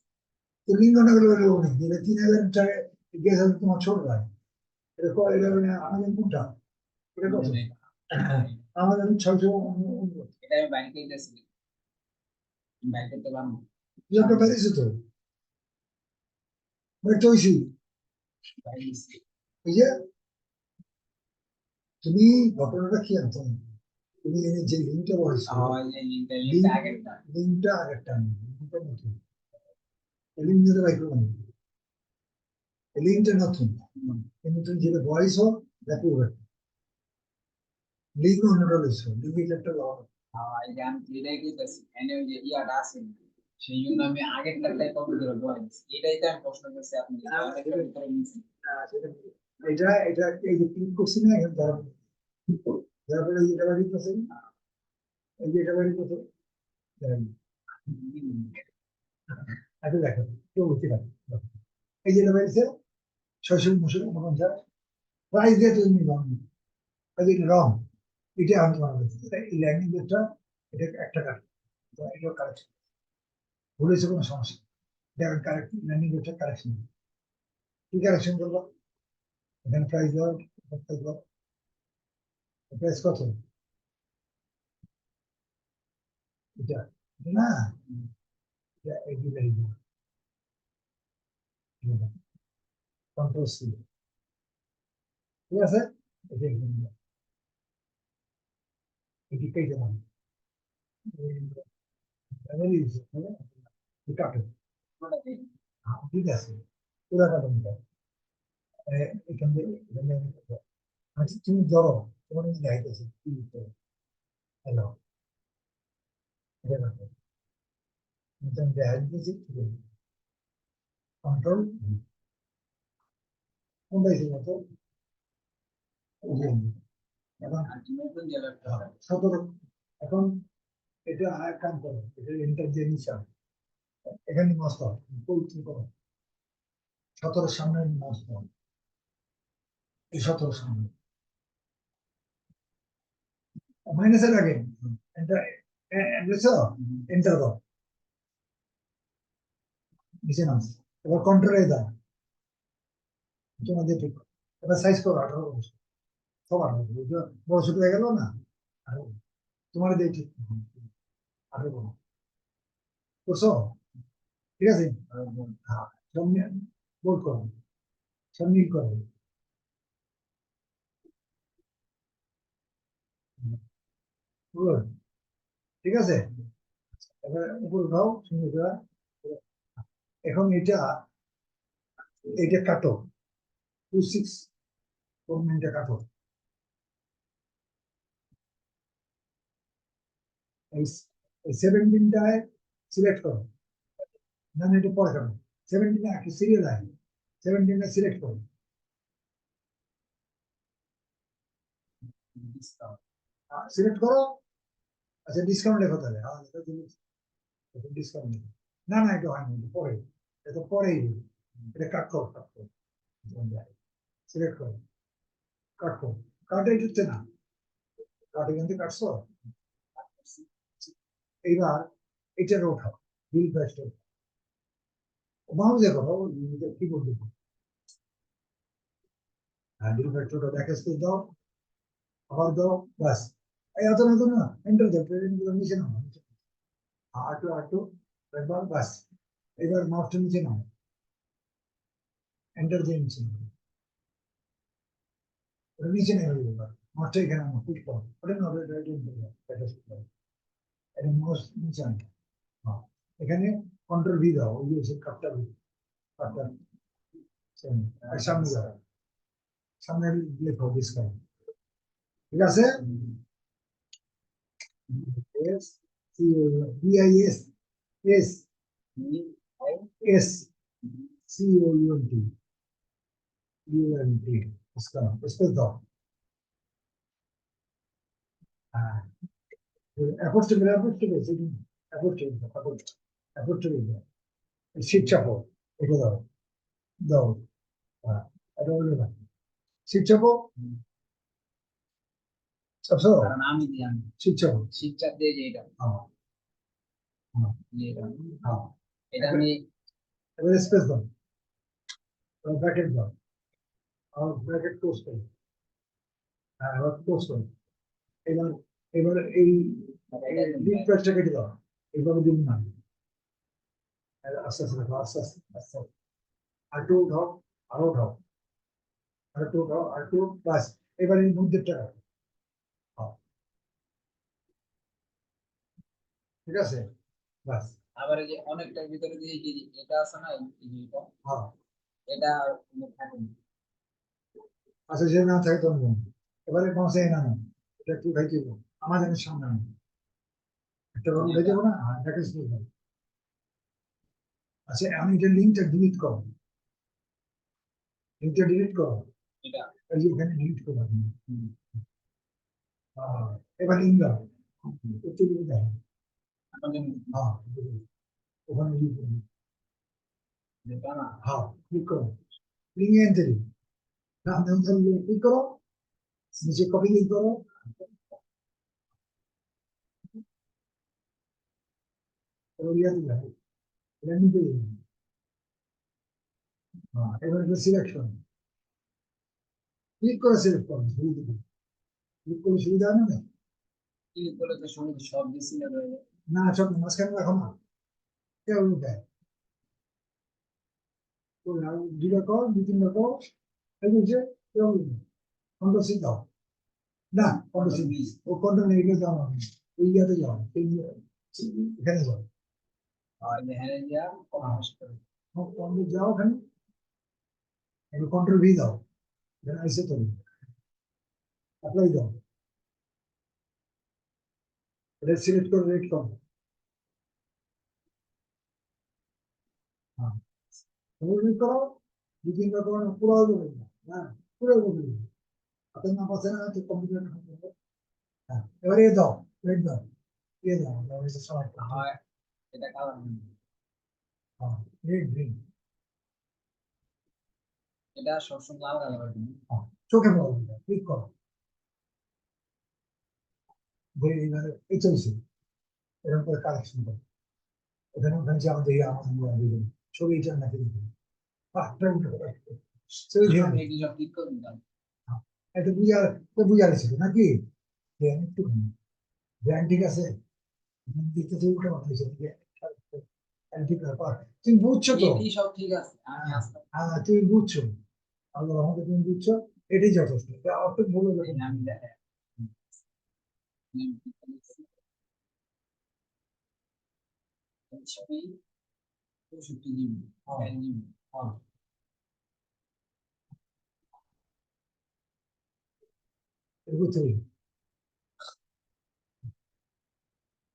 তো লিঙ্ক গন্ডগোল হলে অনেক দিলে 3000 টাকা গ্যাস হবে তোমার ছোট ভাই, এটা এটা আমাদের কোনটা, এটা কত? মানে আমাদের 600, এটা আমি বাইরে করতেছি বাইরে করতে পারবো একটা বেরিয়েছে তো, মানে তো হয়েছি, বাইরে দিচ্ছি এই যে তুমি ঘটনাটা কি জানতো, তুমি যে লিঙ্কটা বলেছো, এই লিঙ্কটা লিঙ্ক, আগেরটা লিঙ্কটা আগেরটা লিঙ্কটা নতুন, লিঙ্ক নিতে পারি করবো, লিঙ্কটা নতুন, কিন্তু তুমি যেটা বয়স দেখো, লিঙ্ক অন্যটা রয়েছে, লিঙ্ক একটা এই যে আমি এটাই করতেছি এনে ওই যে ইয়াটা আছে সেই জন্য আমি আগেরটাই কপি করে বলে দিচ্ছি এটাই তো আমি প্রশ্ন করছি আপনি যে অনেকটা ভিতরে নিয়েছেন এটা এটা এই যে ক্লিক করছি না, এখানে ধরা, যার ফলে এই যে এটা দিতেছে, এই যে এটা দিতেছে, এটা দেখো, কেউ বুঝতে পারে, এই যে এটা বেরিয়েছে 649, প্রাইস দিয়ে তুমি নিলাম, এই যে এটা রং, এটা আমি তোমার বলছি, এই ল্যাঙ্গুয়েজটা, এটা একটা কাট, এটা কারেকশন ভুলেছে কোনো সমস্যা, দেখেন কারেক্ট ল্যাঙ্গুয়েজটা কারেকশন, কি কারেকশন করবো, এখানে প্রাইস দাও, প্রাইস দাও, প্রাইস কত, এটা, এটা না, এটা এই দিকে কন্ট্রোল সি, ঠিক আছে, এটা একদম এটি কেটে দেন, কাটো, পুরোটা দিন ঠিক আছে, পুরা কাটো, এখান থেকে এখানে, আচ্ছা তুমি ধরো, তোমার দেখাইতেছে কি হ্যালো, এটা কাটো, তুমি দেখা দিতেছি, কন্ট্রোল কোনটা ছিল তো, এখন আর কি নতুন যে ল্যাপটপ 17 এখন এটা এক কাম করো, এটা এন্টার দিয়ে নিচে আনো। এখানে মস্ত পরিচয় করো, 17 সামনে মস্ত, এই 17 সামনে মাইনাসের আগে এন্টার, বুঝছো, এন্টার দাও, নিচে নাম, এবার কন্ট্রোলে দাও, তোমাদের ঠিক, এবার সাইজ করো 18 সব 18, বড় ছোট হয়ে গেল না, আর তোমার দিয়ে ঠিক 18 করছো, ঠিক আছে, হ্যাঁ সব বোল্ড করো, সব নীল করো, বুঝলো? ঠিক আছে, এবার উপর উঠাও সুন্দর করে। এখন এটা, এটা কাটো, 26 মিনিটে কাটো, এই 17টায় সিলেক্ট করো, না না এটা পরে কাটো, 17 একটা সিরিয়াল আছে, 17টা সিলেক্ট করো, ডিসকাউন্ট সিলেক্ট করো, আচ্ছা ডিসকাউন্ট লেখো তাহলে, হ্যাঁ ডিসকাউন্ট লেখো, না না এটা হয়নি, এটা পরে, এটা পরেই, এটা কাট করো, কাট করো, সিলেক্ট করো, কাট করো, কাটে দিচ্ছে না, কাটে কিন্তু কাটছো, এইবার এটার ওঠাও, বিল প্রাইসটা মাউসে করো, কি বলবো, হ্যাঁ বিল প্রাইসটা দেখে স্পেস দাও, আবার দাও, বাস, এই এত না তো না, এন্টার দাও, প্রেজেন্ট গুলো নিচে নাও, আটু আটু, একবার বাস, এবার মাউসটা নিচে নাও, এন্টার দিয়ে নিচে নাও, ওটা নিচে নেমে যাবে, এবার মাউসটা এখানে নাও, ক্লিক করো, ওটা না ওটা রাইট ইন করো, এটা মাউস নিচে আনো, হ্যাঁ এখানে কন্ট্রোল ভি দাও, ওই যে কাপটা, কাপটা সামনে যাও, সামনে লেখো ডিসকাউন্ট, ঠিক আছে, S C O B I S, S S C O U T, U N T, discount space দাও, হ্যাঁ অ্যাপোস্ট্রোফি, অ্যাপোস্ট্রোফি সেটি, অ্যাপোস্ট্রোফি অ্যাপোস্ট্রোফি দাও, শিট চাপো, এটা দাও, দাও, হ্যাঁ এটা বলে না, শিট চাপো, চাপছো, কারণ আমি দিই আমি শিট চাপো, শিক্ষা দিয়ে যে এটা হ্যাঁ হ্যাঁ যে এটা হ্যাঁ, এটা আমি এবার স্পেস দাও, ব্র্যাকেট দাও, আর ব্র্যাকেট ক্লোজ করো, হ্যাঁ এবার ক্লোজ করো, এবার, এবার এই লিড প্রেসটা কেটে দাও, এইভাবে দিন না, আস্তে আস্তে দেখো, আস্তে আস্তে আস্তে, আর টু উঠাও, আরো উঠাও, আর টু উঠাও, আর টু, বাস, এবার এই মধ্যেটা রাখো, হ্যাঁ, ঠিক আছে, বাস, আবার এই যে অনেকটার ভিতরে দিয়ে এই যে এটা আছে না এই যে এটা হ্যাঁ, এটা আর কোনো থাকে না। আচ্ছা যে না থাকে তো নেবো। এবারে মাউসে না না, এটা একটু উঠাই দিব, আমাদের সামনে আনো, একটা বার উঠে যেটা যাবো না, হ্যাঁ এটাকে স্পেস দাও, আচ্ছা আমি এটা লিঙ্কটা ডিলিট করো, লিঙ্কটা ডিলিট করো, এটা এই যে এখানে ডিলিট করো, এবার লিঙ্ক দাও, একটু লিঙ্ক দাও, আমাদের হ্যাঁ ওখানে লিঙ্ক করো, যেটা না হ্যাঁ ক্লিক করো, লিঙ্ক এন্ট্রি, নাম ক্লিক করো, নিচে কপি ক্লিক করো, ইয়া দিলে এটা নিতে দিবে, হ্যাঁ এবার এটা সিলেকশন, ক্লিক করে সিলেক্ট করো, ক্লিক করলে সুবিধা হয় না, কি করে তো শুরু সব দিছি না রয়ে যায়। না সব মাঝখানে রাখো না, কেউ দেয়, দুটা কর, দুই তিনটা কর, এই যে কেউ কন্ট্রোল সি দাও, না কন্ট্রোল সি, ও কন্ট্রোল এগুলো যাও না, এই ইয়াতে যাও, এই এখানে যাও, আর এখানে যা কমাস করে কন্ট্রোল যাও ওখানে, কন্ট্রোল ভি দাও, এখানে এসে তুমি অ্যাপ্লাই দাও, এটা সিলেক্ট করে রেড করো, হ্যাঁ ক্লিক করো, দুই তিনটা করো, পুরো হবে না, হ্যাঁ পুরো হবে, হাতের নাম আছে না তো কম্পিউটার। হ্যাঁ এবারে এ দাও, রেড দাও, এ দাও, দাও এটা সবাই হয় এটা কালার হ্যাঁ রেড রেড এটা সবসময় লাল কালার চোখে পড়ো, ক্লিক করো, ধরে এইভাবে এই চলছে, এরকম করে কালেকশন করো, এখানে ওখানে যে আমাদের আমাদের ছবি এটা নাকি ছবি দিয়ে আমি এটি সব ক্লিক করে দিতাম এটা বুঝা, তো বুঝা গেছিল নাকি যে আমি একটু ব্র্যান্ড ঠিক আছে দিতে তো উল্টো কথা হয়েছে ঠিক ব্যাপার, তুমি বুঝছো তো। এটি সব ঠিক আছে আমি আসতে হ্যাঁ তুমি বুঝছো, আল্লাহ আমাকে তুমি বুঝছো, এটাই যথেষ্ট, অত বলে যখন আমি দেখে ছবি 64 জিবি 4 জিবি এরকম তুমি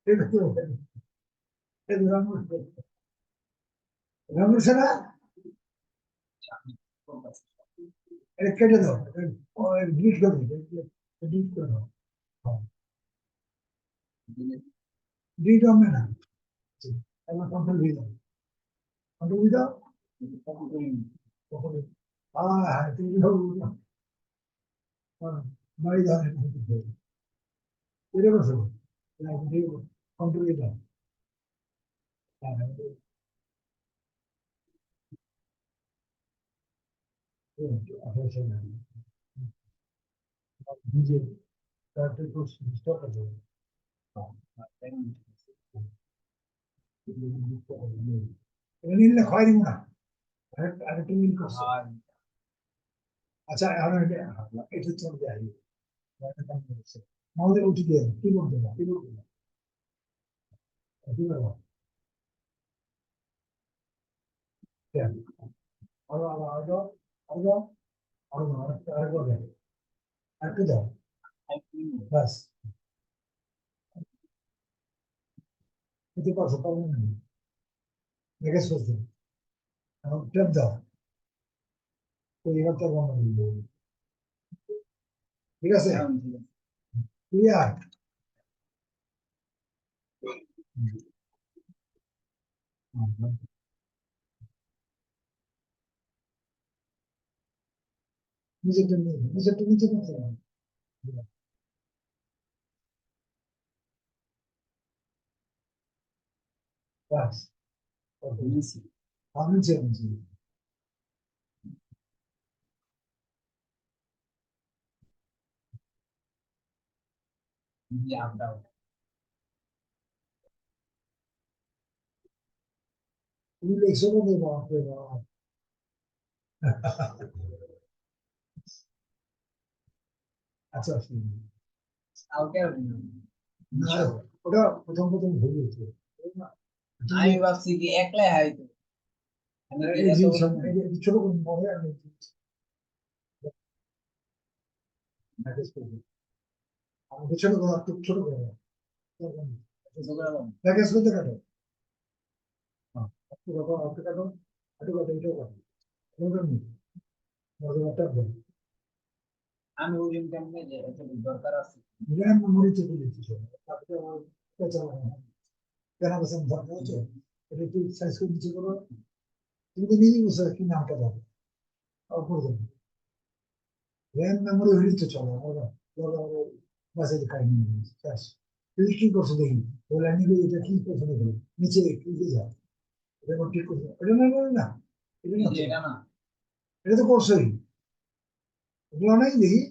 এটা তো এটা রামুর সেনা এটা কেটে দাও, ডিলিট করে দাও, ডিলিট করে দাও, ডিলিট হবে না, এবার কন্ট্রোল দিয়ে দাও, কন্ট্রোল দিয়ে দাও, তখন হ্যাঁ তুমি বাড়ি দাও, এটা বসো, কন্ট্রোল দিয়ে দাও, নিজে তারপরে তো ডিস্টার্ব হবে, এটা নিলে খয় দিব না, আরেকটা মিল করছে, আর আচ্ছা এখন এটা চলবে আর আমাদের উঠে দিয়ে কি বলতে না কি বলতে না কি বলবো আরো আরো আরো আরো আরো আরো আরেকটু দাও বাস, এতে পারছো পারবেন না, দেখে সোচো, এখন ট্যাপ দাও, তো এবার তো বন্ধ করে দেবো, ঠিক আছে ক্লিয়ার, নিজেরটা নিয়ে নিজেরটা নিচে করতে হবে, বাস আমি চেয়েছি তুমি লিখছো না দেবো আচ্ছা না ওটা প্রথম প্রথম ভুল হয়েছে, আমি ভাবছি কি একলাই হয়তো আমি কি এই এত জিনিস ছোট করে মনে আমি ম্যানেজ করবো, আমাকে ছোট করে একটু ছোট করে প্যাকেজ করতে কাটো, একটু কাটো একটু কাটো একটু কাটো এটাও কাটো এরকম নেই, মজাটা দেয়, আমি ওই দিন কেমনে যে এত দরকার আছে জ্ঞান মেমোরি থেকে লিখছি তারপরে আমার পেঁচানো হয় কেন বলছেন দরকার হচ্ছে এটা একটু সাইজ করে নিচে করো, তুমি তো নিজেই বুঝছো কি নামটা যাবে অপরজন র্যাম মেমোরি হলেই তো চলে আমরা বাসের কাহিনী শেষ, তুই কি করছো দেখি বলে নিলে এটা কি করছো দেখি নিচে ক্লিকে যা, এটা আমার ঠিক করছো এটা মেমোরি না, এটা এই না যে তো, এটা না এটা তো করছোই, এগুলো নাই দেখি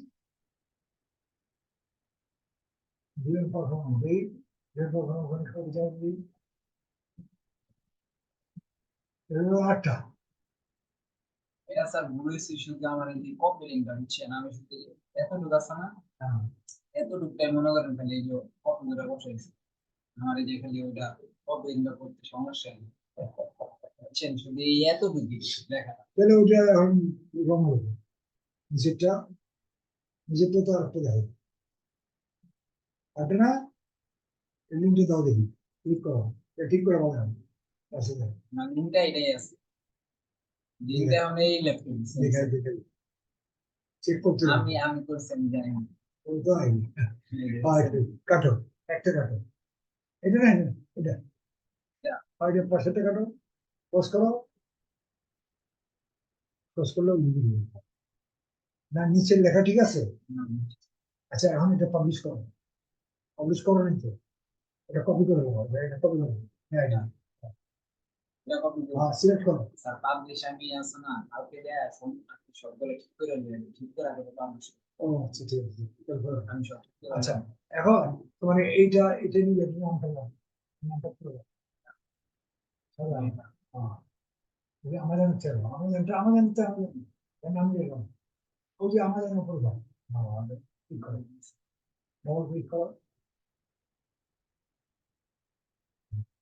দুই পারফরমেন্স এই দুই পারফরমেন্স ওখানে সব যাই দিই, এটা হলো 8টা, এটা স্যার ভুল হয়েছে শুধু আমার এই যে কপি লিঙ্কটা বুঝছেন আমি শুধু এতটুকু আছে না হ্যাঁ এতটুকুটাই মনে করেন খালি এই যে কপি করে বসাইছি আমার এই যে খালি ওটা কপি লিঙ্কটা করতে সমস্যা নেই বুঝছেন শুধু এই এতটুকু লেখা তাহলে ওইটা এখন রং হবে নিচেরটা, নিচেরটা তো আর একটা যাবে কাটে না, লিঙ্কটা দাও দেখি ক্লিক করো, এটা ঠিক করে বলেন আসে যায় না লিঙ্কটা এটাই আছে লিঙ্কটা আমি এই ল্যাপটপ দেখাই দেখাই চেক করতে আমি আমি করছি আমি জানি না। ওই তো আইনি এই যে, কাটো একটা কাটো এটা না এটা এটা, এটা পাশেটা কাটো ক্রস করো ক্রস করলেও লিখে দিবে না নিচের লেখা ঠিক আছে না, আচ্ছা এখন এটা পাবলিশ করো নি তো এটা কপি করে দেবো এটা কপি করে দেবো হ্যাঁ এটা এটা copy করছি। হ্যাঁ সিলেক্ট করো স্যার পাবলিশ আমি আছে না কালকে দেয়া ফোন সবগুলো ঠিক করে নেবেন, ঠিক করে আগে পাবলিশ ও আচ্ছা ঠিক আছে তারপর করো। আমি সব ঠিক করে আচ্ছা নেবো। এখন তোমার এটা নিয়ে নামটা নাও নামটা করে দাও হ্যাঁ ওই আমাজন ছিল আমাজনটা এর নাম দিয়ে দাও ওই যে আমাজনের উপর দাও হ্যাঁ ঠিক করো ডবল ক্লিক করো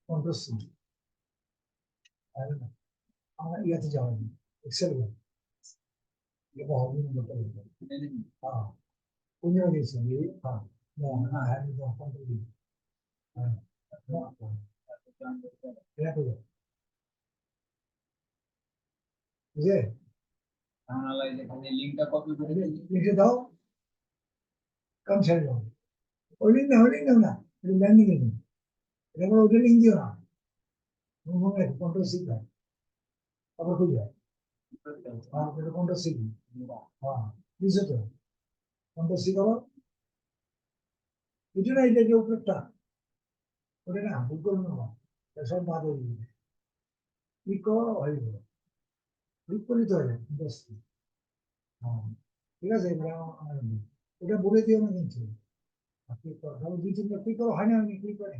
কন্ট্রোল সি আর আমরা ইয়াতে যাবো এক্সেল এটা হবে না বলতে হ্যাঁ উনিও দিয়েছেন হ্যাঁ হ্যাঁ হ্যাঁ কন্ট্রোল ডি হ্যাঁ এটা করো বুঝলে আমার লাগে যে লিংকটা কপি করে দিই। লিখে দাও কাম ছেড়ে দাও ওই লিঙ্ক না এটা ল্যান্ডিং এ এটা করে ওইটা লিঙ্ক দিও না মনে রাখো কন্ট্রোল সি দাও তারপর খুঁজে হ্যাঁ এটা কন্ট্রোল সি হ্যাঁ বুঝছো তো কন্ট্রোল সি করো এটা না এটা যে উপরেরটা ওটা না ভুল করো না এটা সব বাদ হয়ে যাবে ক্লিক করো হয়ে যাবে ক্লিক করলে তো হবে কন্ট্রোল সি হ্যাঁ ঠিক আছে এটা বলে দিও না কিন্তু ক্লিক করো তাহলে দুই তিনটা ক্লিক করো হয় না আমি ক্লিক করে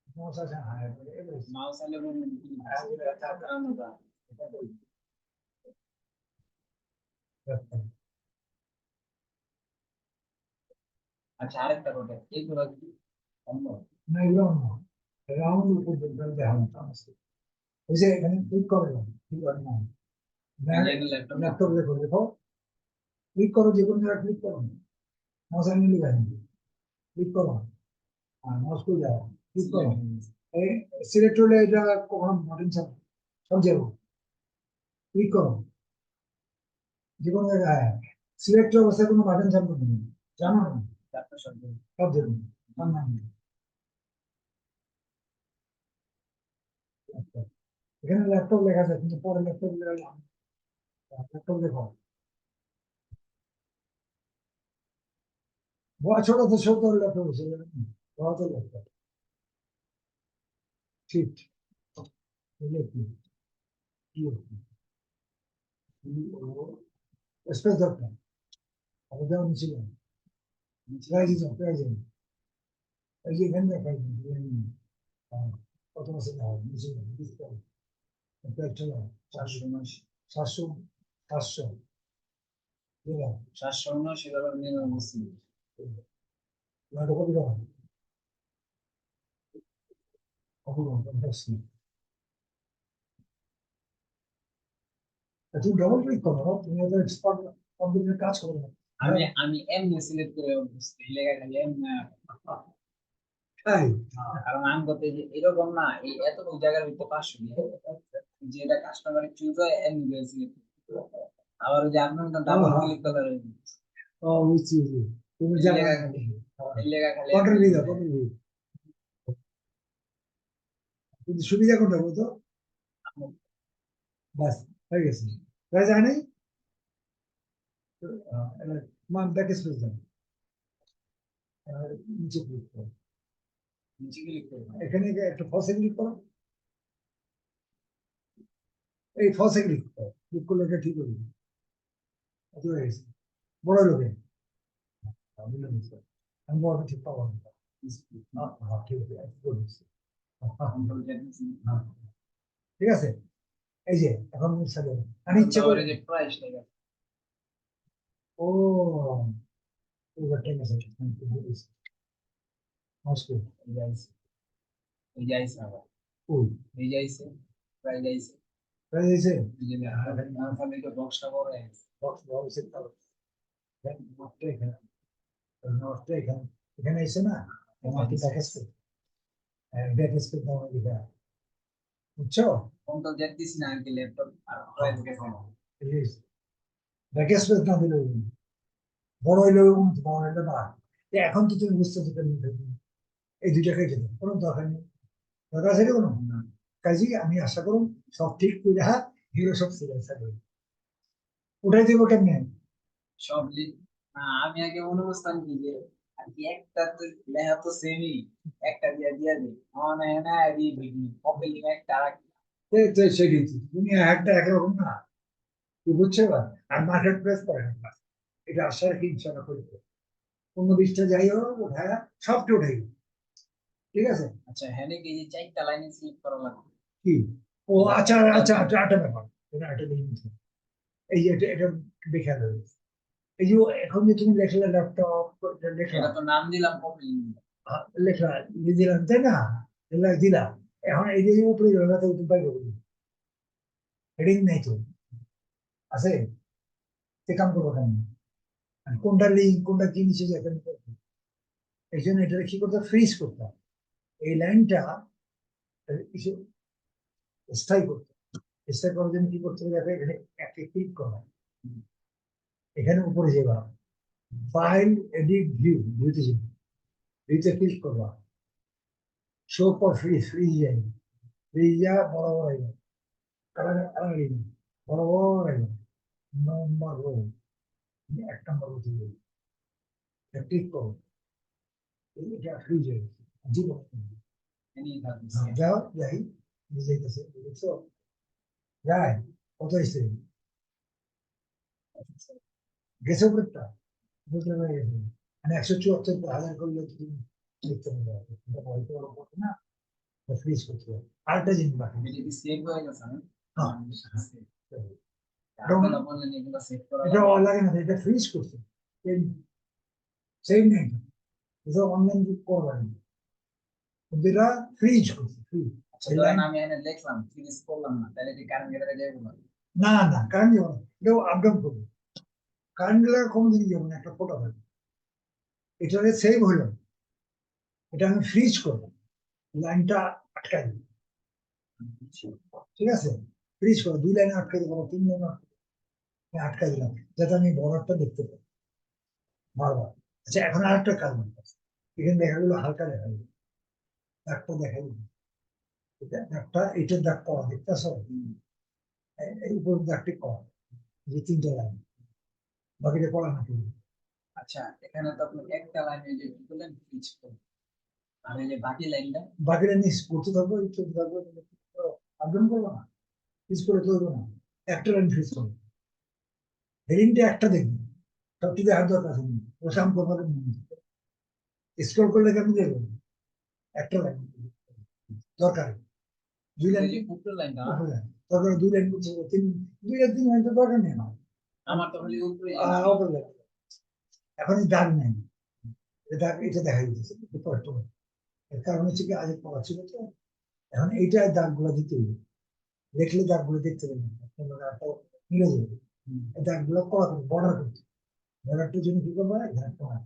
সমস্যা আছে হ্যাঁ এবারে মাউস আলে বলুন কি আচ্ছা আরেকটা কথা এইগুলো কি অন্য না এগুলো না রাউন্ড উপর দেখানো আছে এই যে এখানে ক্লিক করে দাও ক্লিক করে না ল্যাপটপ ল্যাপটপ দেখো দেখো ক্লিক করো যে কোনো জায়গায় ক্লিক করো মাউস আনি লিখে ক্লিক করো আর মাউস করে যাও ক্লিক করো এই সিলেক্ট হলে এটা কখনো বাটন চাপ সব যাবো ক্লিক করো যে কোনো জায়গায় সিলেক্ট অবস্থায় কোনো বাটন চাপ করবে না জানো না ল্যাপটপ সব সব যাবো সব নাম আচ্ছা। এখানে ল্যাপটপ লেখা আছে কিন্তু পরে ল্যাপটপ ল্যাপটপ লেখো বড় ছোট তো ছোট ল্যাপটপ আছে বড় তো ল্যাপটপ ঠিক স্পেস দরকার আমি যাও নিচে যাও প্রাইজে যাও প্রাইজে এই যে এখানে দেখাই কত মাসে যাও নিচে যাও প্রাইজটা যাও 700 700 যাও 779 ডলার নিয়ে বসছি। নয়টা কত টাকা কত তুমি ডবল ক্লিক করো তুমি হয়তো এক্সপার্ট কম্পিউটার কাজ করো না আমি এমনি সিলেক্ট করে বসছি এই লেখা খালি এমনি তাই কারণ আমি বলতে যে এরকম না এই এতটুকু জায়গার ভিতরে 500 যে এটা কাস্টমারের চুজ হয় এমনি করে সিলেক্ট আবার ওই যে আপনার ডাবল ক্লিক করে ও বুঝছি তুমি এই জানো লেখা খালি এই লেখা খালি কন্ট্রোল ভি দাও কন্ট্রোল ভি কিন্তু সুবিধা কোনটা বলতো বাস হয়ে গেছে হয়ে যায় নাই মান ব্যাক স্পেস দাও নিচে ক্লিক করো নিচে ক্লিক করব এখানে একটা ফসে ক্লিক করো এই ফসে ক্লিক করো ক্লিক করলে এটা ঠিক হবে এত হয়ে গেছে বড় লোকে আমি বড় ঠিক পাবো না ঠিক আছে good হয়েছে। কন্ট্রোল জেড হ্যাঁ, ঠিক আছে এই যে এখন সাথে আমি ইচ্ছে তারপরে করে যে প্রাইস লেখা ও এবার ঠিক আছে নমস্কার এই যাইছে এই যাইছে আবার ওই এই যাইছে প্রাইস যাইছে তাই এসে এই যে আমার ফলে তো বক্সটা বড় হয়ে গেছে বক্স বক্স সেট করো নটটা এখানে নটটা এখানে এখানে এসে না আমাকে দেখাচ্ছে ব্যাক স্পেস দাও লিখা বুঝছো কন্ট্রোল জেড দিছি না আর কি ল্যাপটপ আর প্রাইস গেছে এই ব্যাক স্পেস না দিলে হইবে না। বড় হইলে উন্নত, বড় হইলে না। এখন তো তুমি বুঝতে এই দুইটাকে যেতে কোনো দরকার নেই, দরকার আছে কি কোনো না। কাজে আমি আশা করুন সব ঠিক করে হিরো সব সিরিয়াস থাকবে, ওটাই দিব কেমনে। সব আমি আগে অনুবস্থান কি যে আর কি একটা তো লেখা তো সেমই, একটা দিয়া দিই আমার না এই কপি একটা আর সেটি তুমি একটা একরকম না, তুই বুঝছো এবার। আর মার্কেট প্লেস করে না, এটা আশা রাখি ইনশাল্লাহ করবে। অন্য বিষটা যাই হোক ওঠা, সবটা উঠাই, ঠিক আছে। আচ্ছা হ্যাঁ নাকি এই যে চারটা লাইনে স্লিপ করা লাগবে কি ও এটা আচ্ছা একটা আচ্ছা আচ্ছা, আটা ব্যাপার, এটা একটা জিনিস। এই যে এটা বেকার রয়েছে, এই যে এখন যে তুমি লেখলে ল্যাপটপ লেখলা, এটা তো নাম দিলাম কপি লেখলা দিলাম তাই না, দিলাম। এখন এই যে উপরে গেল তো উপায় করবো, হেডিং নাই তো, আছে সে কাম করবো কেন, আর কোনটা লিঙ্ক কোনটা কি নিচে যাবে, এই জন্য এটা কি করতে ফ্রিজ করতে হবে। এই লাইনটা কিছু স্থায়ী করতে হবে। স্থায়ী করার জন্য কি করতে হবে, দেখো এখানে একটা ক্লিক করা, এখানে উপরে যাবা, ফাইল এডিট ভিউ, ভিউতে যাবে, ভিউতে ক্লিক করবা, শো ফর ফ্রিজ, ফ্রিজ যাই, ফ্রিজ যা বড় বড় হয়ে যাবে, কালার কালার বড় বড় হয়ে যাবে, নম্বর রো, এক নম্বর রো থেকে ক্লিক করো, এটা ফ্রিজ হয়ে গেছে, জীবন এনে থাকবে যাও যাই বুঝাইতেছে, বুঝেছো, যায় কত এসছে, গেছে উপরেরটা, বুঝতে পেরে গেছে, মানে 174,000 করলে তুমি লিখতে পারবে, এটা হয়তো ওরা করবে না, ফ্রিজ করতে হবে। আরেকটা জিনিস বাকি, এটা কি সেভ হয়ে গেছে না হ্যাঁ আপনারা বললেন এগুলো সেভ করা এটা লাগবে লাগে না, এটা ফ্রিজ করছে, সেম নেই, এটা অনলাইন করবেন, কিন্তু এটা ফ্রিজ করছে, ফ্রিজ। আচ্ছা ধরেন আমি এনে লিখলাম ফিনিশ করলাম না তাহলে কি কারেন্ট গেলে যাবে না না না কারেন্ট যাবে না, এটাও আপডাউন করবে, কারেন্ট গেলে কোনো জিনিস যাবে না, একটা ফটো থাকবে, এটা সেভ হলো, এটা আমি ফ্রিজ করবো, লাইনটা আটকাই দিই, ঠিক আছে, ফ্রিজ করো, 2 লাইনে আটকে দেবো, 3 লাইনে আটকাই দিলাম, যাতে আমি বর্ডারটা দেখতে পাই বারবার। আচ্ছা এখন আরেকটা কাজ আছে, এখানে দেখা গেলো হালকা দেখা গেল, দাগটা দেখা গেল, দাগটা এটার দাগ পাওয়া দেখতেছ, এই উপর দাগটি পাওয়া, যে 3টে লাইন, বাকিটা পড়া না কিন্তু। আচ্ছা এখানে তো আপনি একটা লাইনে যে কি করলেন ফিক্স করলেন আর এই যে বাকি লাইনটা বাকিটা নিয়ে করতে থাকবো, এই চলতে থাকবো, আন্দোলন করবো না, ফিজ করে তুলবো না, একটা লাইন ফিজ করবো, হেডিংটা একটা দেখবো, সবটিতে হাত দরকার আছে, ওসে আমি করবো, স্ক্রল করলে কেমন দেখবো, একটা লাইন দরকার, 2 লাইন এই যে উপরের লাইনটা না দরকার, 2 লাইন করছে, 3 লাইন তো দরকার নেই আমার, আমার তো খালি উপরে এখন এই দাগ নেই, দাগ এটা দেখা যাচ্ছে, এর কারণ হচ্ছে কি আগে পড়া ছিল তো, এখন এইটা দাগ গুলো দিতে হবে, দেখলে দাগ গুলো দেখতে পাবেন, মিলে যাবে, এই দাগ গুলো করা করবে, বর্ডার করতে, বর্ডারটার জন্য কি করবো, এখানে করা,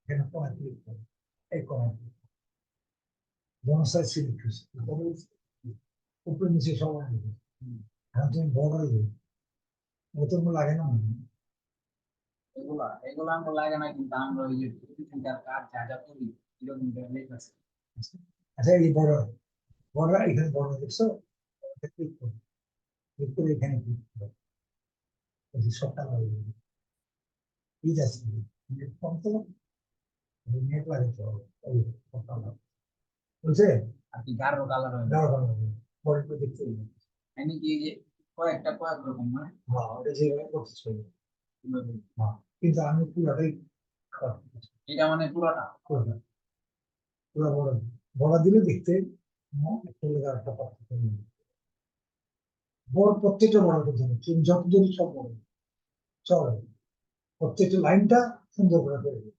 এখানে করা ক্লিক করবো, এই করা বনসাই সিলেক্ট হয়েছে, উপরে নিচে সবাই দেবে, এখন তুমি বর্ডার দেবে, নতুন লাগে না, এগুলা এগুলা আমরা লাগে না কিন্তু আমরা ওই যে প্রতিদিনকার কাজ যা যা করি এরকম লেখা আছে আচ্ছা এই বর্ডার, বর্ডার এখানে বর্ডার দেখছো, ক্লিক করবো, ক্লিক করে এখানে ক্লিক করবো, সবটা লাগবে, ঠিক আছে, নেট কম তো, নেট লাগে তো, ওই সবটা লাগবে, বুঝছে, আর কি গাঢ় কালার হয় গাঢ় ভালো লাগবে, পরে একটু দেখতে হবে। এনে কি এই যে কয়েকটা কয়েক রকম না হ্যাঁ ওটা যেভাবে করতেছে, কিভাবে? হ্যাঁ কিন্তু আমি পুরাটাই খারাপ করছি, এটা মানে পুরোটা পুরোটা পুরো বড়, বড় দিলে দেখতে একটা লেগে একটা পার্থক্য নেই। বড় প্রত্যেকটা বড় করতে হবে, তুমি যত যদি সব বড়, সব প্রত্যেকটা লাইনটা সুন্দর করে করে দেবে,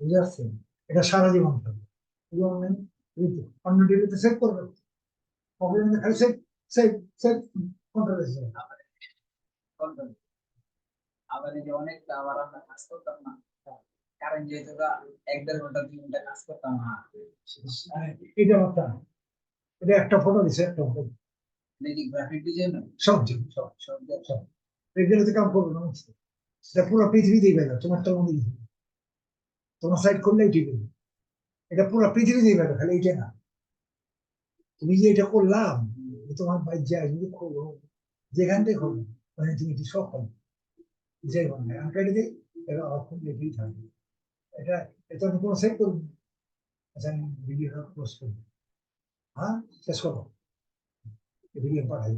বুঝতে পারছেন, এটা সারা জীবন থাকবে, অন্য ডিগ্রিতে সেভ করবে, প্রবলেম খালি save, save, save, control, control। আবার এই যে অনেকটা আবার আমরা কাজ করতাম না কারণ যেহেতু ওরা 1-1.5 ঘন্টা কাজ করতাম না এটা একটা, এটা একটা ফটো দিছে, একটা ফটো, দেখি গ্রাফিক ডিজাইন সব জিনিস, সব সব সব এগুলোতে কাম করবে না, সেটা পুরো পৃথিবীতেই পেলো, তোমার তো মনে নেই। তোমার সাইড করলেই ঠিক হবে। এটা পুরো পৃথিবীতেই পেলো, খালি এইটা না। তুমি যে এটা করলাম, তোমার বাইক যায় যদি খোলো, যেখান থেকে খোলো, মানে তুমি এটি সফল, যে মানে আমি কেটে দিই, এটা অক্ষণ লেগেই থাকবে। এটা এটা আমি কোনো সেট করবো না। আচ্ছা, আমি ভিডিওটা পোস্ট করবো। হ্যাঁ, শেষ করো, ভিডিও পাঠাই।